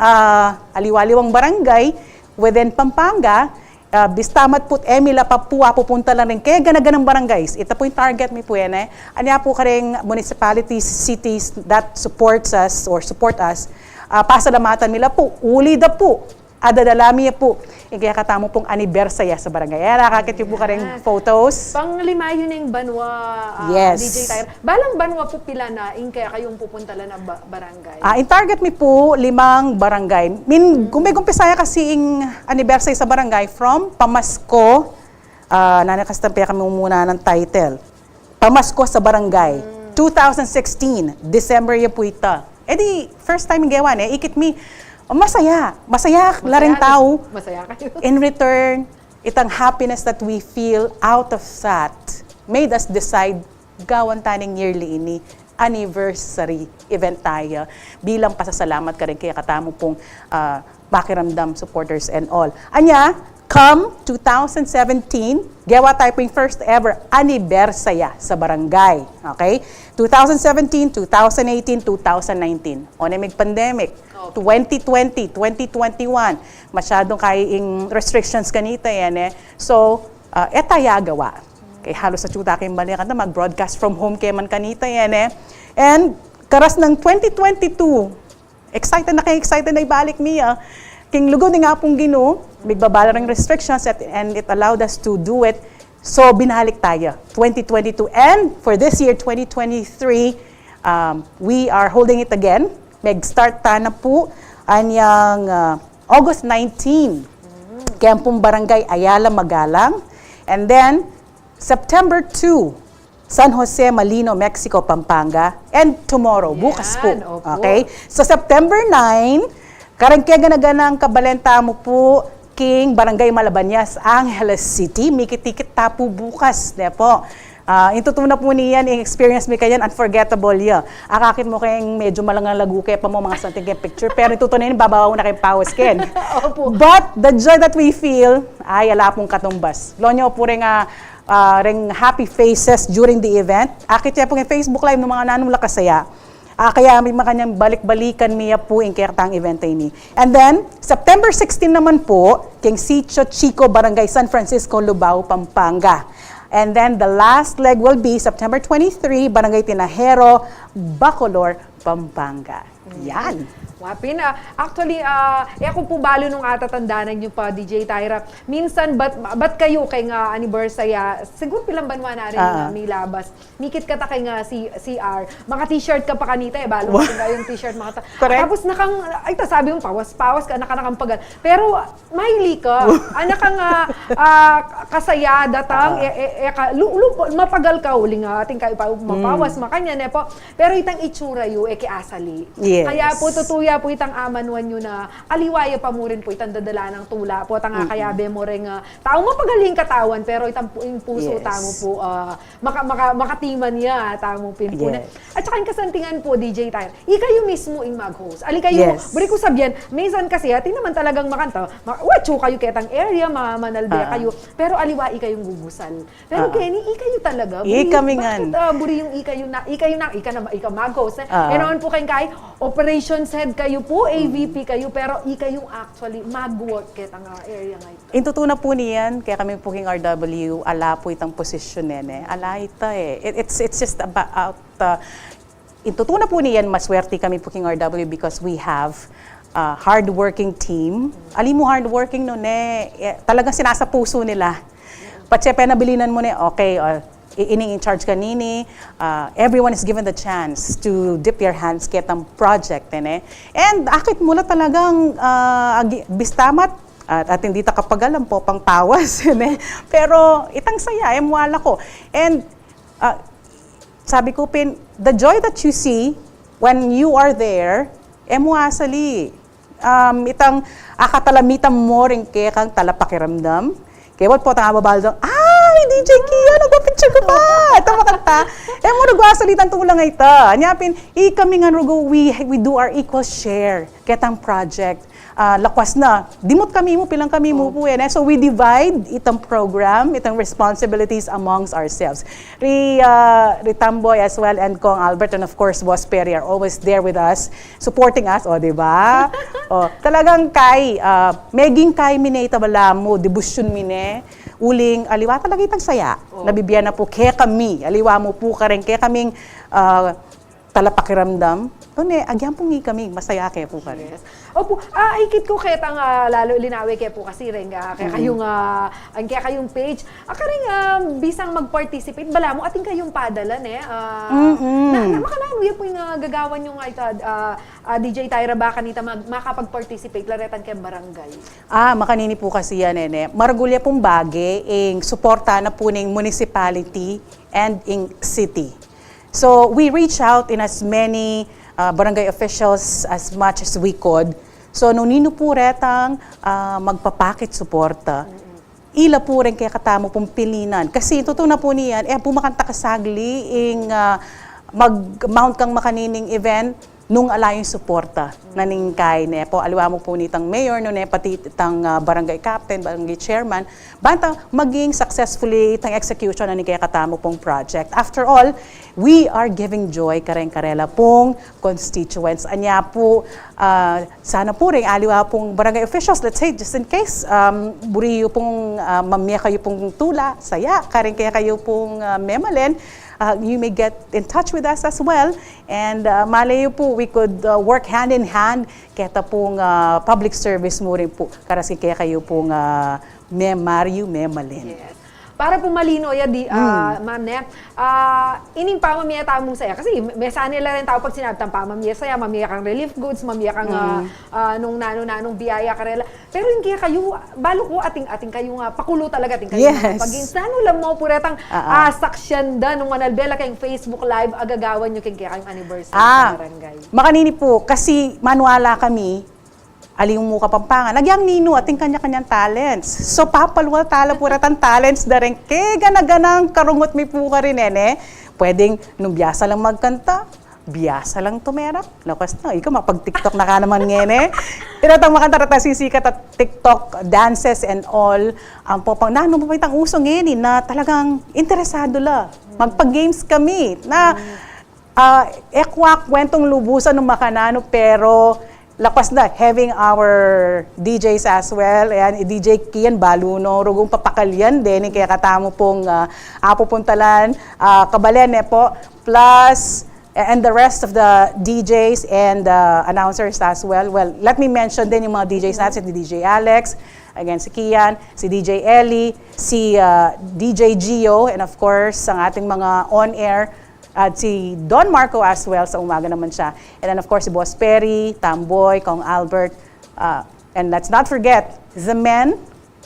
aliwaliwang barangay within Pampanga. Bistamat po, Emila pa po, pupunta lang rin. Kaya ganaganang barangays. Ito po yung target mi po yan eh. Anya po karing municipalities, cities that supports us or support us. Pasalamatan nila po. Uli da po. Adadalami po. Kaya katamo pong anibersaya sa barangay. Nakakit yung po karing photos. Panglima yun yung banwa, Yes. DJ Tyra. Balang banwa po pila na, kaya kayong pupunta lang na barangay. In target mi po, 5 barangay. Gumpisaya kasi yung anniversary sa barangay from Pamasko, nanakastampi kami muna ng title. Pamasko sa barangay. 2016, December yung po ita. Di, first time yung gawa niya, ikit mi, masaya laring tao. Masaya kayo. In return, itang happiness that we feel out of that made us decide gawan taning yearly ini anniversary event tayo bilang pasasalamat ka rin kaya katamo pong pakiramdam supporters and all. Anya, come 2017, gawa tayo po yung first ever anibersaya sa barangay. Okay? 2017, 2018, 2019. Onemig pandemic. 2020, 2021. Masyadong kaying restrictions kanita yan eh. So, etaya gawa. Kay halos sa chuta kayong balikan na mag-broadcast from home kay man kanita yan eh. And karas ng 2022, excited na ibalik niya. King lugod nga pong Ginoo, migbabala ng restrictions and it allowed us to do it. So, binalik tayo, 2022. And for this year, 2023, we are holding it again. Mag-start ta na po anyang August 19. Kampong Barangay Ayala, Magalang. And then, September 2, San Jose, Malino, Mexico, Pampanga. And tomorrow, bukas po. Okay? So, September 9, karang kaya ganaganang kabalenta mo po, King Barangay Malabanyas, Angeles City. Mikit-tikit tapo bukas. Depo. Intutuna po niyan, yung experience mo kayan, unforgettable yan. Akakit mo kayong medyo malangang lagu kaya pa mo mga something kayong picture, pero itutunayin, babawaw na kayong pawas ken. But the joy that we feel, ay ala pong katumbas. Lonyo po rin happy faces during the event. Akit siya po yung Facebook Live ng mga nanong lakasaya. Kaya may mga kanyang balik-balikan niya po yung kaya event ini. And then, September 16 naman po, King Sitio Chico, Barangay San Francisco, Lubao, Pampanga. And then the last leg will be September 23, Barangay Tinahero, Bacolor, Pampanga. Yan. Wapi na. Actually, kung po balo nung atatandaanan nyo pa, DJ Tyra, minsan, ba't kayo kay nga anniversary, siguro pilang banwa na rin may labas. Mikit ka ta kay nga CR, maka t-shirt ka pa kanita, balo mo yung t-shirt mga tapos sabi mo, pawas ka, nakakampagan. Pero, maili ka. Anak kang kasaya, datang, mapagal ka, uling ating kayo mapawas, makanya, nepo. Pero itang itsura yu, ki asali. Yes. Kaya po tutuya po itang amanuan nyo na aliwaya pa mo rin po itang dadala ng tula po tanga kaya be mo rin tao mapagaling katawan pero itang yung puso Yes. tamo po makatiman niya tamo pin po na. Yes. At saka yung kasantingan po DJ Tyre, ikayo mismo yung mag-host. Ali kayo, Yes. bari ko sabihan, minsan kasi atin naman talagang makanta, wacho kayo ketang area, manalbe kayo, pero aliwa ikayong gugusal. Pero Kenny, ikayo talaga. Ikamingan. Bakit buri yung ikayo mag-host. Noon po kayong kay operations head kayo po, AVP kayo, pero ikayong actually mag-work ketang area ngayon. Intutuna po niyan, kaya kami po king RW, ala po itang posisyon nene. Ala ita eh. It's just about, intutuna po niyan, maswerte kami po king RW because we have hardworking team. Ali mo hardworking no ne, talagang sinasa puso nila. Patsepe na bilinan mo ne, okay, ining in charge kanini, everyone is given the chance to dip your hands ketang project nene. And akit mula talagang bistamat at hindi ta kapagalam po pang pawas. Pero itang saya, wala ko. And sabi ko pin, the joy that you see when you are there, asali. Itang akatalamitan mo rin kaya kang talapakiramdam. Kaya what po tang ababaldong, DJ Kia, nagpapicture ko pa! Ito makanta. Mo nagwasalitan tulang ita. Anyapin, kami nga rugo, we do our equal share. Ketang project. Lakwas na. Dimot kami mo, pilang kami mo po yan. So we divide itang program, itang responsibilities amongst ourselves. Tamboy as well and Kong Albert and of course Boss Perry are always there with us, supporting us. O, di ba? Talagang kay, meging kay mineta bala mo, debusyon mine, uling aliwa talaga itang saya. Nabibiyan na po kaya kami, aliwa mo po ka rin, kaya kaming talapakiramdam. Doon agyan po kami, masaya kaya po ka rin. Yes. Opo, ikit ko ketang lalo linawi kaya po kasi rin kaya kayong page. Karing bisang mag-participate, bala mo ating kayong padalan Makalaan mo po yung gagawan yung DJ Tyra ba kanita makapag-participate laretan kay barangay. Makanini po kasi yan Maragulya pong bagi ing suporta na po ng municipality and ing city. So we reach out in as many barangay officials as much as we could. So, nunino po retang magpapakit suporta. Ila po rin kaya katamo pong pilinan. Kasi totoo na po niyan, pumakanta kasagli ing mag-mount kang makanining event nung ala yung suporta na ningkay po aliwa mo po nitang mayor no pati itang barangay captain, barangay chairman banta maging successfully itang execution na kaya katamo pong project. After all, we are giving joy kareng-karela pong constituents. Anya po sana po rin aliwa pong barangay officials, let's say just in case buriyo pong mamya kayo pong tula, saya kareng kaya kayo pong memalen. You may get in touch with us as well. And malayo po, we could work hand in hand. Kaya pong public service mo rin po. Karasi kaya kayo pong Mario Memalin. Yes. Para po malino ma'am ining pamamiya tamong saya kasi mesa nila rin tao pag sinabi tang pamamiya saya, mamiya kang relief goods, mamiya kang nung nanong biyaya karela. Pero yung kaya kayo balo ko ating kayo pakulo talaga ating kayo. Yes. Pag insano lang mo puretang saksyan da nung manalbela kayong Facebook live agagawan nyo kaya kayong anniversary sa barangay. Makanini po, kasi manuala kami, aling mo kapampangan. Nagyang nino ating kanya-kanyang talents. So papalwal tala po ratan talents da rin. Kaya ganaganang karungot mi po ka rin Pwedeng nung biyasa lang magkanta, biyasa lang tumerap. Lakas na, ikaw mapag-TikTok na ka naman ngene. Tinatang makanta rata sisikat at TikTok dances and all. Ang popang nano mo pa itang uso ngene na talagang interesado la. Magpag-games kami na kwentong lubusan ng makanano pero lakas na, having our DJs as well, and DJ Kian Baluno, rugong papakalyan din, kaya katamo pong apupuntalan, kabalen po, plus, and the rest of the DJs and announcers as well. Well, let me mention din yung mga DJs natin, si DJ Alex, again, si Kian, si DJ Ellie, si DJ Gio, and of course, ang ating mga on-air, at si Don Marco as well, sa umaga naman siya. And then of course, si Boss Perry, Tamboy, Kong Albert, and let's not forget, the men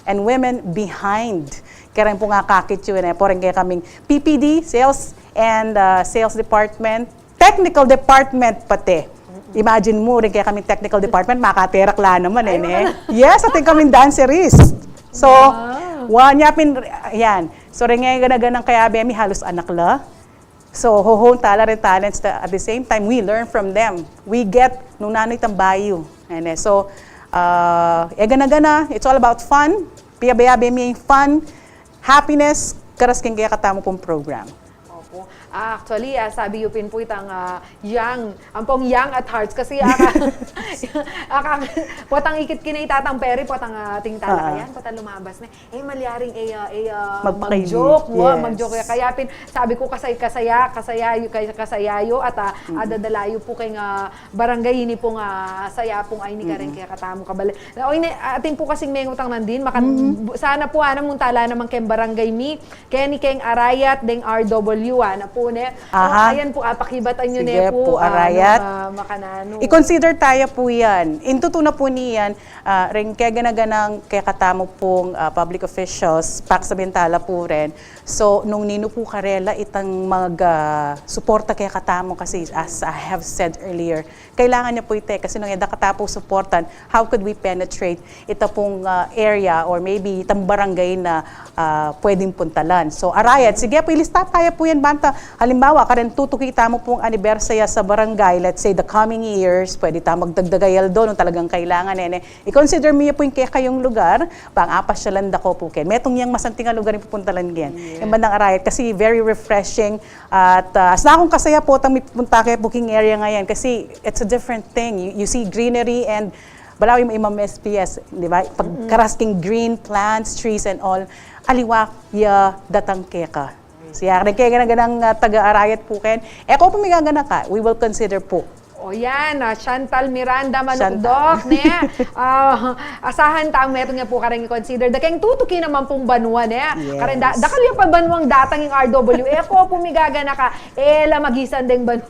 and women behind. Kaya rin po nga kakit yun po rin kaya kaming PPD, Sales and Sales Department, technical department pati. Imagine mo rin kaya kami technical department, makaterakla naman Yes, ating kami danceries. So, yan. So, rin ngayon ganaganang kaya bemi halos anak la. So, hohong tala rin talents at the same time, we learn from them. We get nung nanoy tambayo. So, gana-gana, it's all about fun. Piyabaya-baya may fun, happiness, karas keng kaya katamo pong program. Opo. Actually, sabi Yupin po itang young, ampong young at hearts kasi potang ikit kinay tatang peri, potang ating talakayan, potang lumabas na, malyaring mag-joke, yes. mag-joke kaya pin, sabi ko kasayayo at adadalayo po kay barangay ini pong saya pong ay ni karen kaya katamo kabal. Atin po kasing mengutang nandin, sana po mong tala naman kay barangay mi, kaya ni kay Arayat deng RW na po ne. Ayan po, pakibatan nyo Sige ne po. Arayat. Makanano. I-consider tayo po yan. Intuto na po niyan, rin kaya ganaganang kaya katamo pong public officials, pak sa bintala po rin. So, nung nino po karela, itang mag-suporta kaya katamo kasi as I have said earlier, kailangan niya po ite kasi nung edad katapo supportan, how could we penetrate ito pong area or maybe itang barangay na pwedeng puntalan. So, Arayat, sige po, ilista tayo po yan, banta. Halimbawa, karen tutukita mo pong anibersaya sa barangay, let's say the coming years, pwede tayo magdagdagayal doon nung talagang kailangan. I-consider mo po yung kaya kayong lugar, pang-apas siya landa ko po ken. Metong yung masantingan lugar yung pupuntalan gen. Yung bandang Arayat, kasi very refreshing. At as na akong kasaya po, tang may pupunta kayo booking area ngayon kasi it's a different thing. You see greenery and balaw yung imam SPS, di ba? Pagkarasking green plants, trees and all, aliwak ya datang keka. Siya rin kaya ganang taga-Arayat po ken. Kung pumigagana ka, we will consider po. O yan, Chantal Miranda Manukdok, ne? Asahan taang meron nga po karang i-consider. Dakeng tutuki naman pong banwa, ne? Yes. Karen, dakal yung pa banwang datang yung RW. Kung pumigagana ka, magisan ding banwa.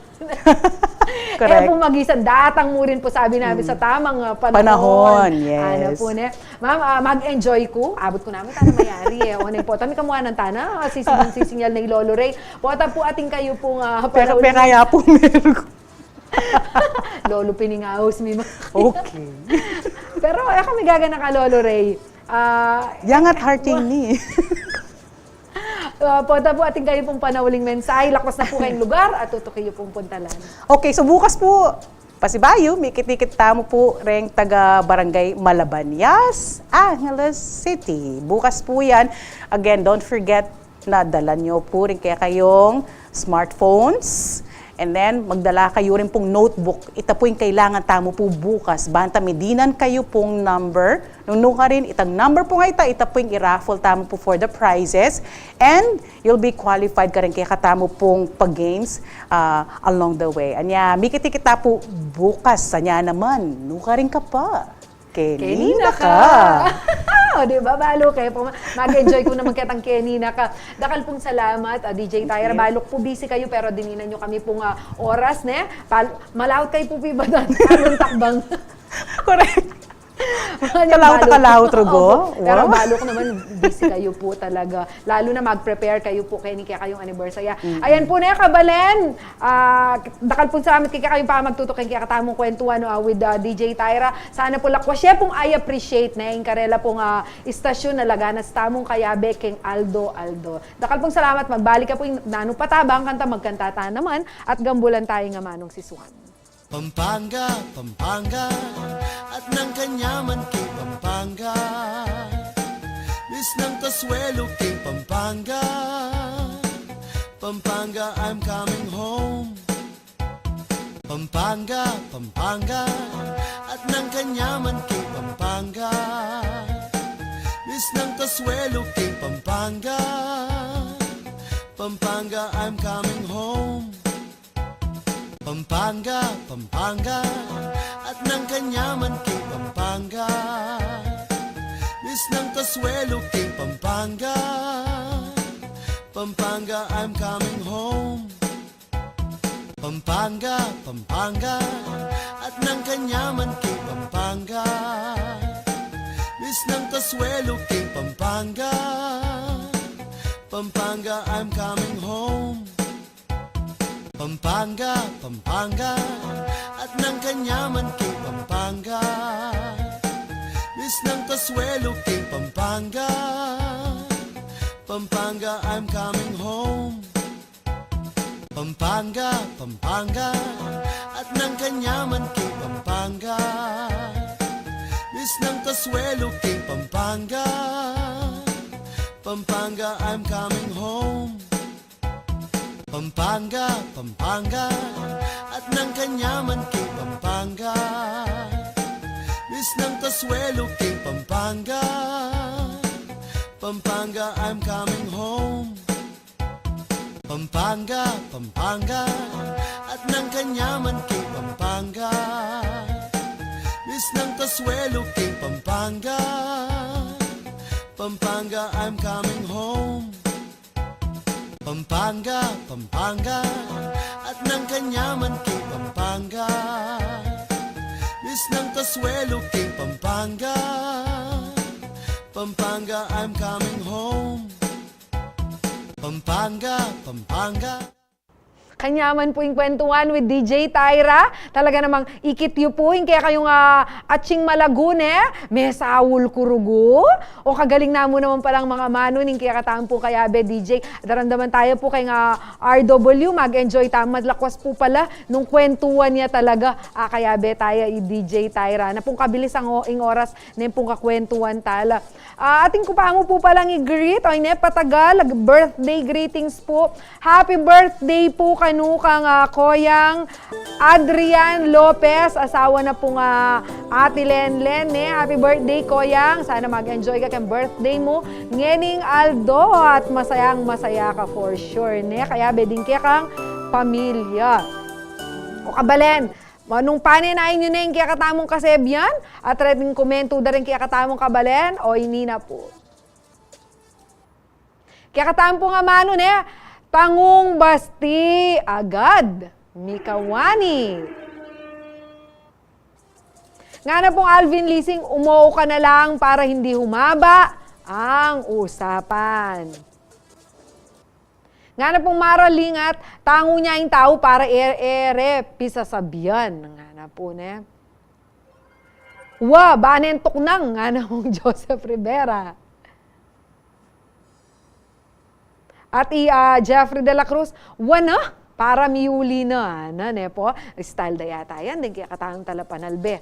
Correct. Pumagisan, datang mo rin po sabi namin sa tamang Panahon, yes. Ano po, ne? Ma'am, mag-enjoy ko. Abot ko namin, tana mayari. O, po, tami kamuha ng tana. Sisinyal na Lolo Ray. Pota po ating kayo pong Pero kaya po meron ko. Lolo piningaos mi. Okay. Pero kami gagana ka, Lolo Ray. Yang at hearting ni. Pota po ating kayo pong panauling mensahe. Lakwas na po kayong lugar at tutok kayo pong puntalan. Okay, so bukas po, Pasibayo, may kitikit tamo po ring taga Barangay Malabanyas, Angeles City. Bukas po yan. Again, don't forget na dala nyo po rin kaya kayong smartphones. And then, magdala kayo rin pong notebook. Ito po yung kailangan tamo po bukas. Banta medinan kayo pong number. Nung ka rin, itang number po nga ito po yung i-raffle tamo po for the prizes. And you'll be qualified ka rin kaya katamo pong pag-games along the way. Anya, may kitikita po bukas. Anya naman, nung ka rin ka pa. Kenina ka. O, diba? Balo kayo po. Mag-enjoy ko naman kitang Kenina ka. Dakal pong salamat, DJ Tyra. Balok po busy kayo, pero dininan nyo kami pong oras, ne? Malawat kayo po pibadan. Anong takbang? Correct. Kalawat rugo. Pero balok naman, busy kayo po talaga. Lalo na mag-prepare kayo po kaya kayong anniversary. Ayan po na, Kabalen. Dakal po sa amin, kaya kayong pa magtutukin kaya katamong kwentuhan with DJ Tyra. Sana po lakwasya pong I appreciate na yung karela pong istasyon na laganas tamong kaya Beking Aldo. Dakal pong salamat. Magbalik ka po yung nanong patabang kanta, magkantata naman at gambulan tayo nga manong sisuhan. Pampanga, Pampanga, at ng kanyaman kay Pampanga. Bis ng Kasuelo kay Pampanga. Pampanga, I'm coming home. Pampanga, Pampanga, at ng kanyaman kay Pampanga. Bis ng Kasuelo kay Pampanga. Pampanga, I'm coming home. Pampanga, Pampanga, at ng kanyaman kay Pampanga. Bis ng Kasuelo kay Pampanga. Pampanga, I'm coming home. Pampanga, Pampanga, at ng kanyaman kay Pampanga. Bis ng Kasuelo kay Pampanga. Pampanga, I'm coming home. Pampanga, Pampanga, at ng kanyaman kay Pampanga. Miss ng Kasuelo kay Pampanga. Pampanga, I'm coming home. Pampanga, Pampanga, at ng kanyaman kay Pampanga. Miss ng Kasuelo kay Pampanga. Pampanga, I'm coming home. Pampanga, Pampanga, at ng kanyaman kay Pampanga. Miss ng Kasuelo kay Pampanga. Pampanga, I'm coming home. Pampanga, Pampanga, at ng kanyaman kay Pampanga. Miss ng Kasuelo kay Pampanga. Pampanga, I'm coming home. Pampanga, Pampanga, at ng kanyaman kay Pampanga. Miss ng Kasuelo kay Pampanga. Pampanga, I'm coming home. Pampanga, Pampanga. Kanyaman po yung kwentuhan with DJ Tyra. Talaga namang ikityo po yung kaya kayong Atching Malagune, may Saul Kurugo. O kagaling na mo naman palang mga mano ning kaya kataan po kaya be DJ. Daramdaman tayo po kay RW, mag-enjoy tayo. Madlakwas po pala nung kwentuhan niya talaga. Kaya be tayo DJ Tyra. Na pong kabilis ang oras na yung pong kakwentuhan tala. Ating kupango po palang i-greet. O ine patagal, birthday greetings po. Happy birthday po kanukang Koyang Adrian Lopez, asawa na pong Ate Lenlen. Happy birthday, Koyang. Sana mag-enjoy ka kang birthday mo. Ngening Aldo at masayang masaya ka for sure. Kaya beding kaya kang pamilya. O kabalen, nung paninain nyo na yung kaya katamong kasebyan at rin komento na rin kaya katamong kabalen o ini na po. Kaya katamong po nga mano Tangong basti agad, Mikawani. Nga na pong Alvin Lising, umuo ka na lang para hindi humaba ang usapan. Nga na pong Maralingat, tango niya yung tao para pisasabihan. Nga na po banentok nang, nga na pong Joseph Rivera. At Jeffrey de la Cruz, wana, para miuli na, po. Style da yata yan, din kaya katang talapanalbe.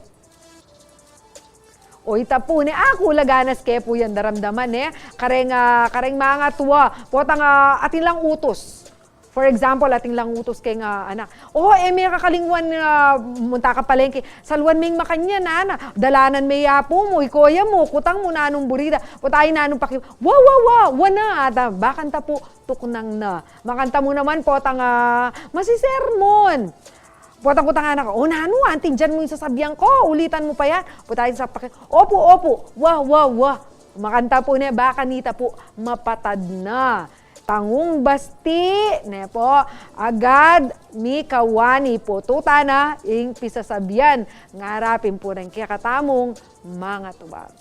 O ita po, ako laganas kaya po yan daramdaman, kareng mga tuwa, potang atin lang utos. For example, ating lang utos kay anak. May kakalingwan munta ka palengke. Salwan may makanya na. Dalanan may yapo mo, ikoya mo, kutang mo na anong burida. Putay na anong pakiw. Wana. Bakanta po, tuknang na. Makanta mo naman, potang masisermon. Potang-kutang anak, nano, anting dyan mo yung sasabihan ko. Ulitan mo pa yan. Putay sa pakiw. Opo. Makanta po baka nita po, mapatad na. Tangong basti, po, agad, Mikawani po, tuta na, ing pisasabihan, ngarapin po ng kaya katamong mga tubag.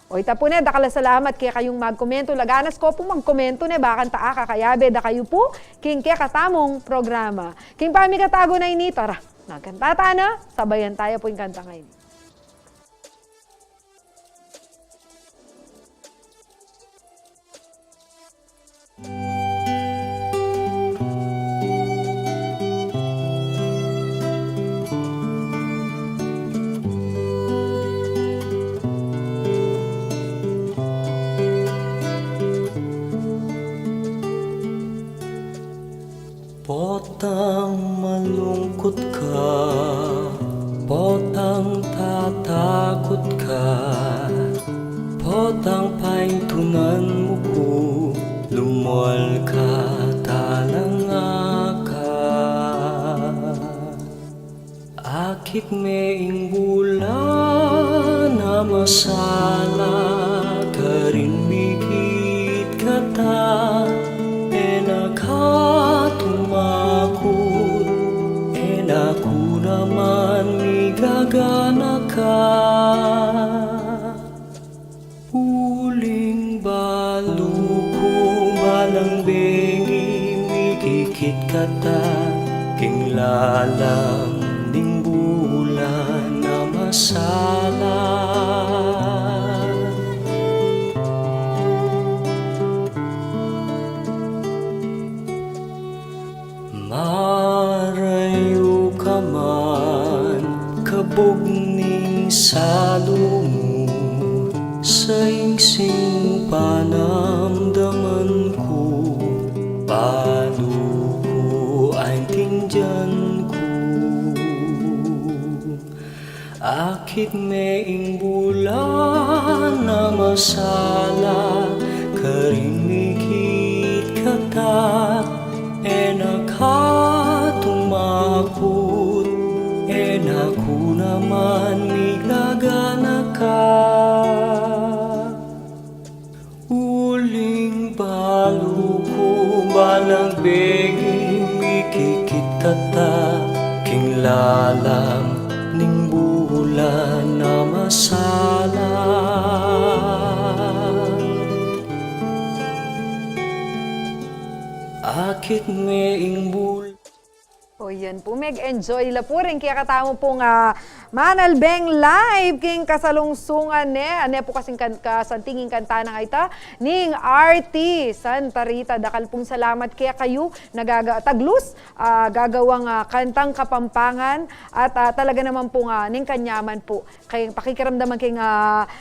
O ita po dakala salamat kaya kayong magkomento, laganas ko po magkomento bakan taa kakayabe, da kayo po, king kaya katamong programa. King pamikatago na ini, tara, nagkantata na, sabayan tayo po yung kanta ngayon. Potang malungkot ka, potang tatakot ka, potang paintunan mo ko, lumual ka, talanga ka. Akit meing bulan na masala ka rin mikit kata, tumakot, ako naman migagana ka. Uling baluko, balang bengi, mikikit kata, lalang ning bulan na masala. Marayo ka man, kabog ning salo mo, sa ingsing panamdaman ko, paano ko ay tingjan ko. Akit meing bulan na masala, karimikit katat, nakatumakot, naku naman migagana ka. Uling balo ko balang beging mikikitata, king lalam ning bulan na masala. Akit meing bul. O yan po, enjoy la po rin. Kaya katamo pong Manalbeng live king kasalungsungan ane po kasing kasantingin kanta na ita ning RT Santa Rita. Dakal pong salamat kaya kayo taglus gagawang kantang Kapampangan at talaga naman po ning kanyaman po kayong pakikiramdaman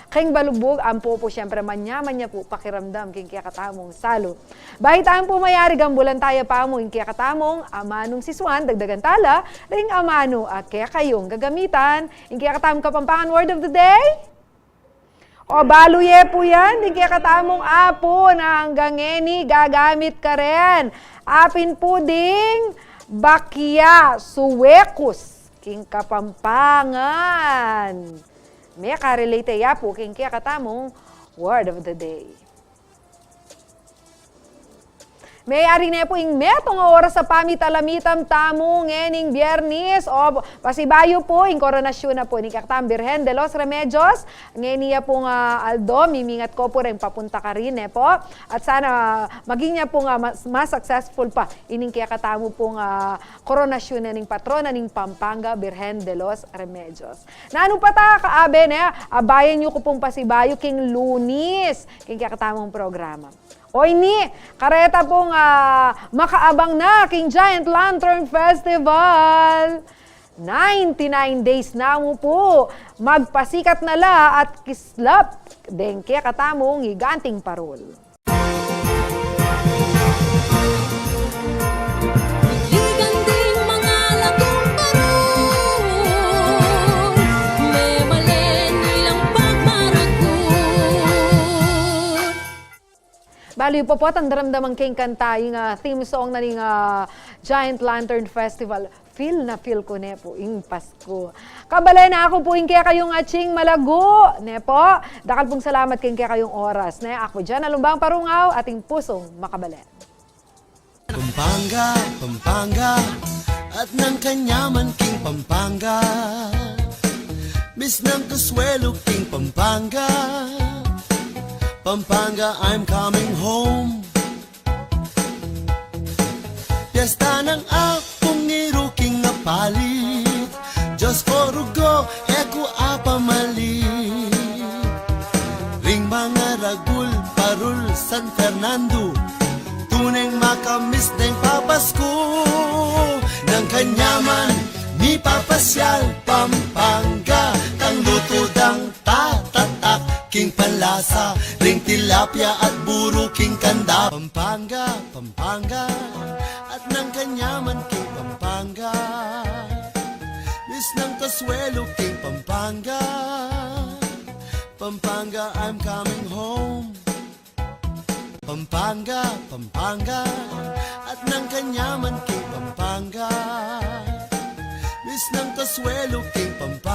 kayong balubog ampo po syempre manyaman niya po pakiramdam king kaya katamong salo. Bahitaan po mayari gambulan tayo pa mo king kaya katamong amanong si Swan dagdagan tala ring amano kaya kayong gagamitan king kaya katamong Kapampangan word of the day. O baluye po yan, king kaya katamong apo na hanggang ngeni gagamit ka rin. Apin po ding bakya suwekus king Kapampangan. May ka-relate ya po king kaya katamong word of the day. May ari na po ing metong oras sa pamitalamitam tamo ngening Biyernes o pasibayo po ing koronasyon na po ni Kaktam Birhen de los Remedios ngeniya po nga Aldo mimingat ko po rin papunta ka rin po at sana maging niya po nga mas successful pa ining kaya katamo po nga koronasyon na ning patrona ning Pampanga Birhen de los Remedios. Nano pa ta kaabe abayan niyo ko pong pasibayo king Lunis king kaya katamong programa. Oy ni, kareta pong makaabang na king Giant Lantern Festival. 99 days na mo po. Magpasikat na la at kislap. Dengke katamong higanting parol. Baliw po po, tandaramdaman kayong kanta yung theme song na ng Giant Lantern Festival. Feel na feel ko ne po, yung Pasko. Kabalay na ako po yung kaya kayong atsing malago. Ne po, dakal pong salamat kayong kaya kayong oras. Ne, ako dyan, alumbang parungaw, ating pusong makabalay. Pampanga, Pampanga, at ng kanyaman king Pampanga. Miss ng kaswelo king Pampanga. Pampanga, I'm coming home. Piyesta ng akong niruking nga palit. Diyos ko rugo, eko apamalit. Ring mga ragul, parul, San Fernando. Tuneng makamis ng papasko. Ng kanyaman, ni papasyal, Pampanga. Tang lutudang tatatak, king palasa. Ring tilapia at buro king kanda. Pampanga, Pampanga, at ng kanyaman king Pampanga. Miss ng kaswelo king Pampanga. Pampanga, I'm coming home. Pampanga, Pampanga, at ng kanyaman king Pampanga. Miss ng kaswelo king Pampanga.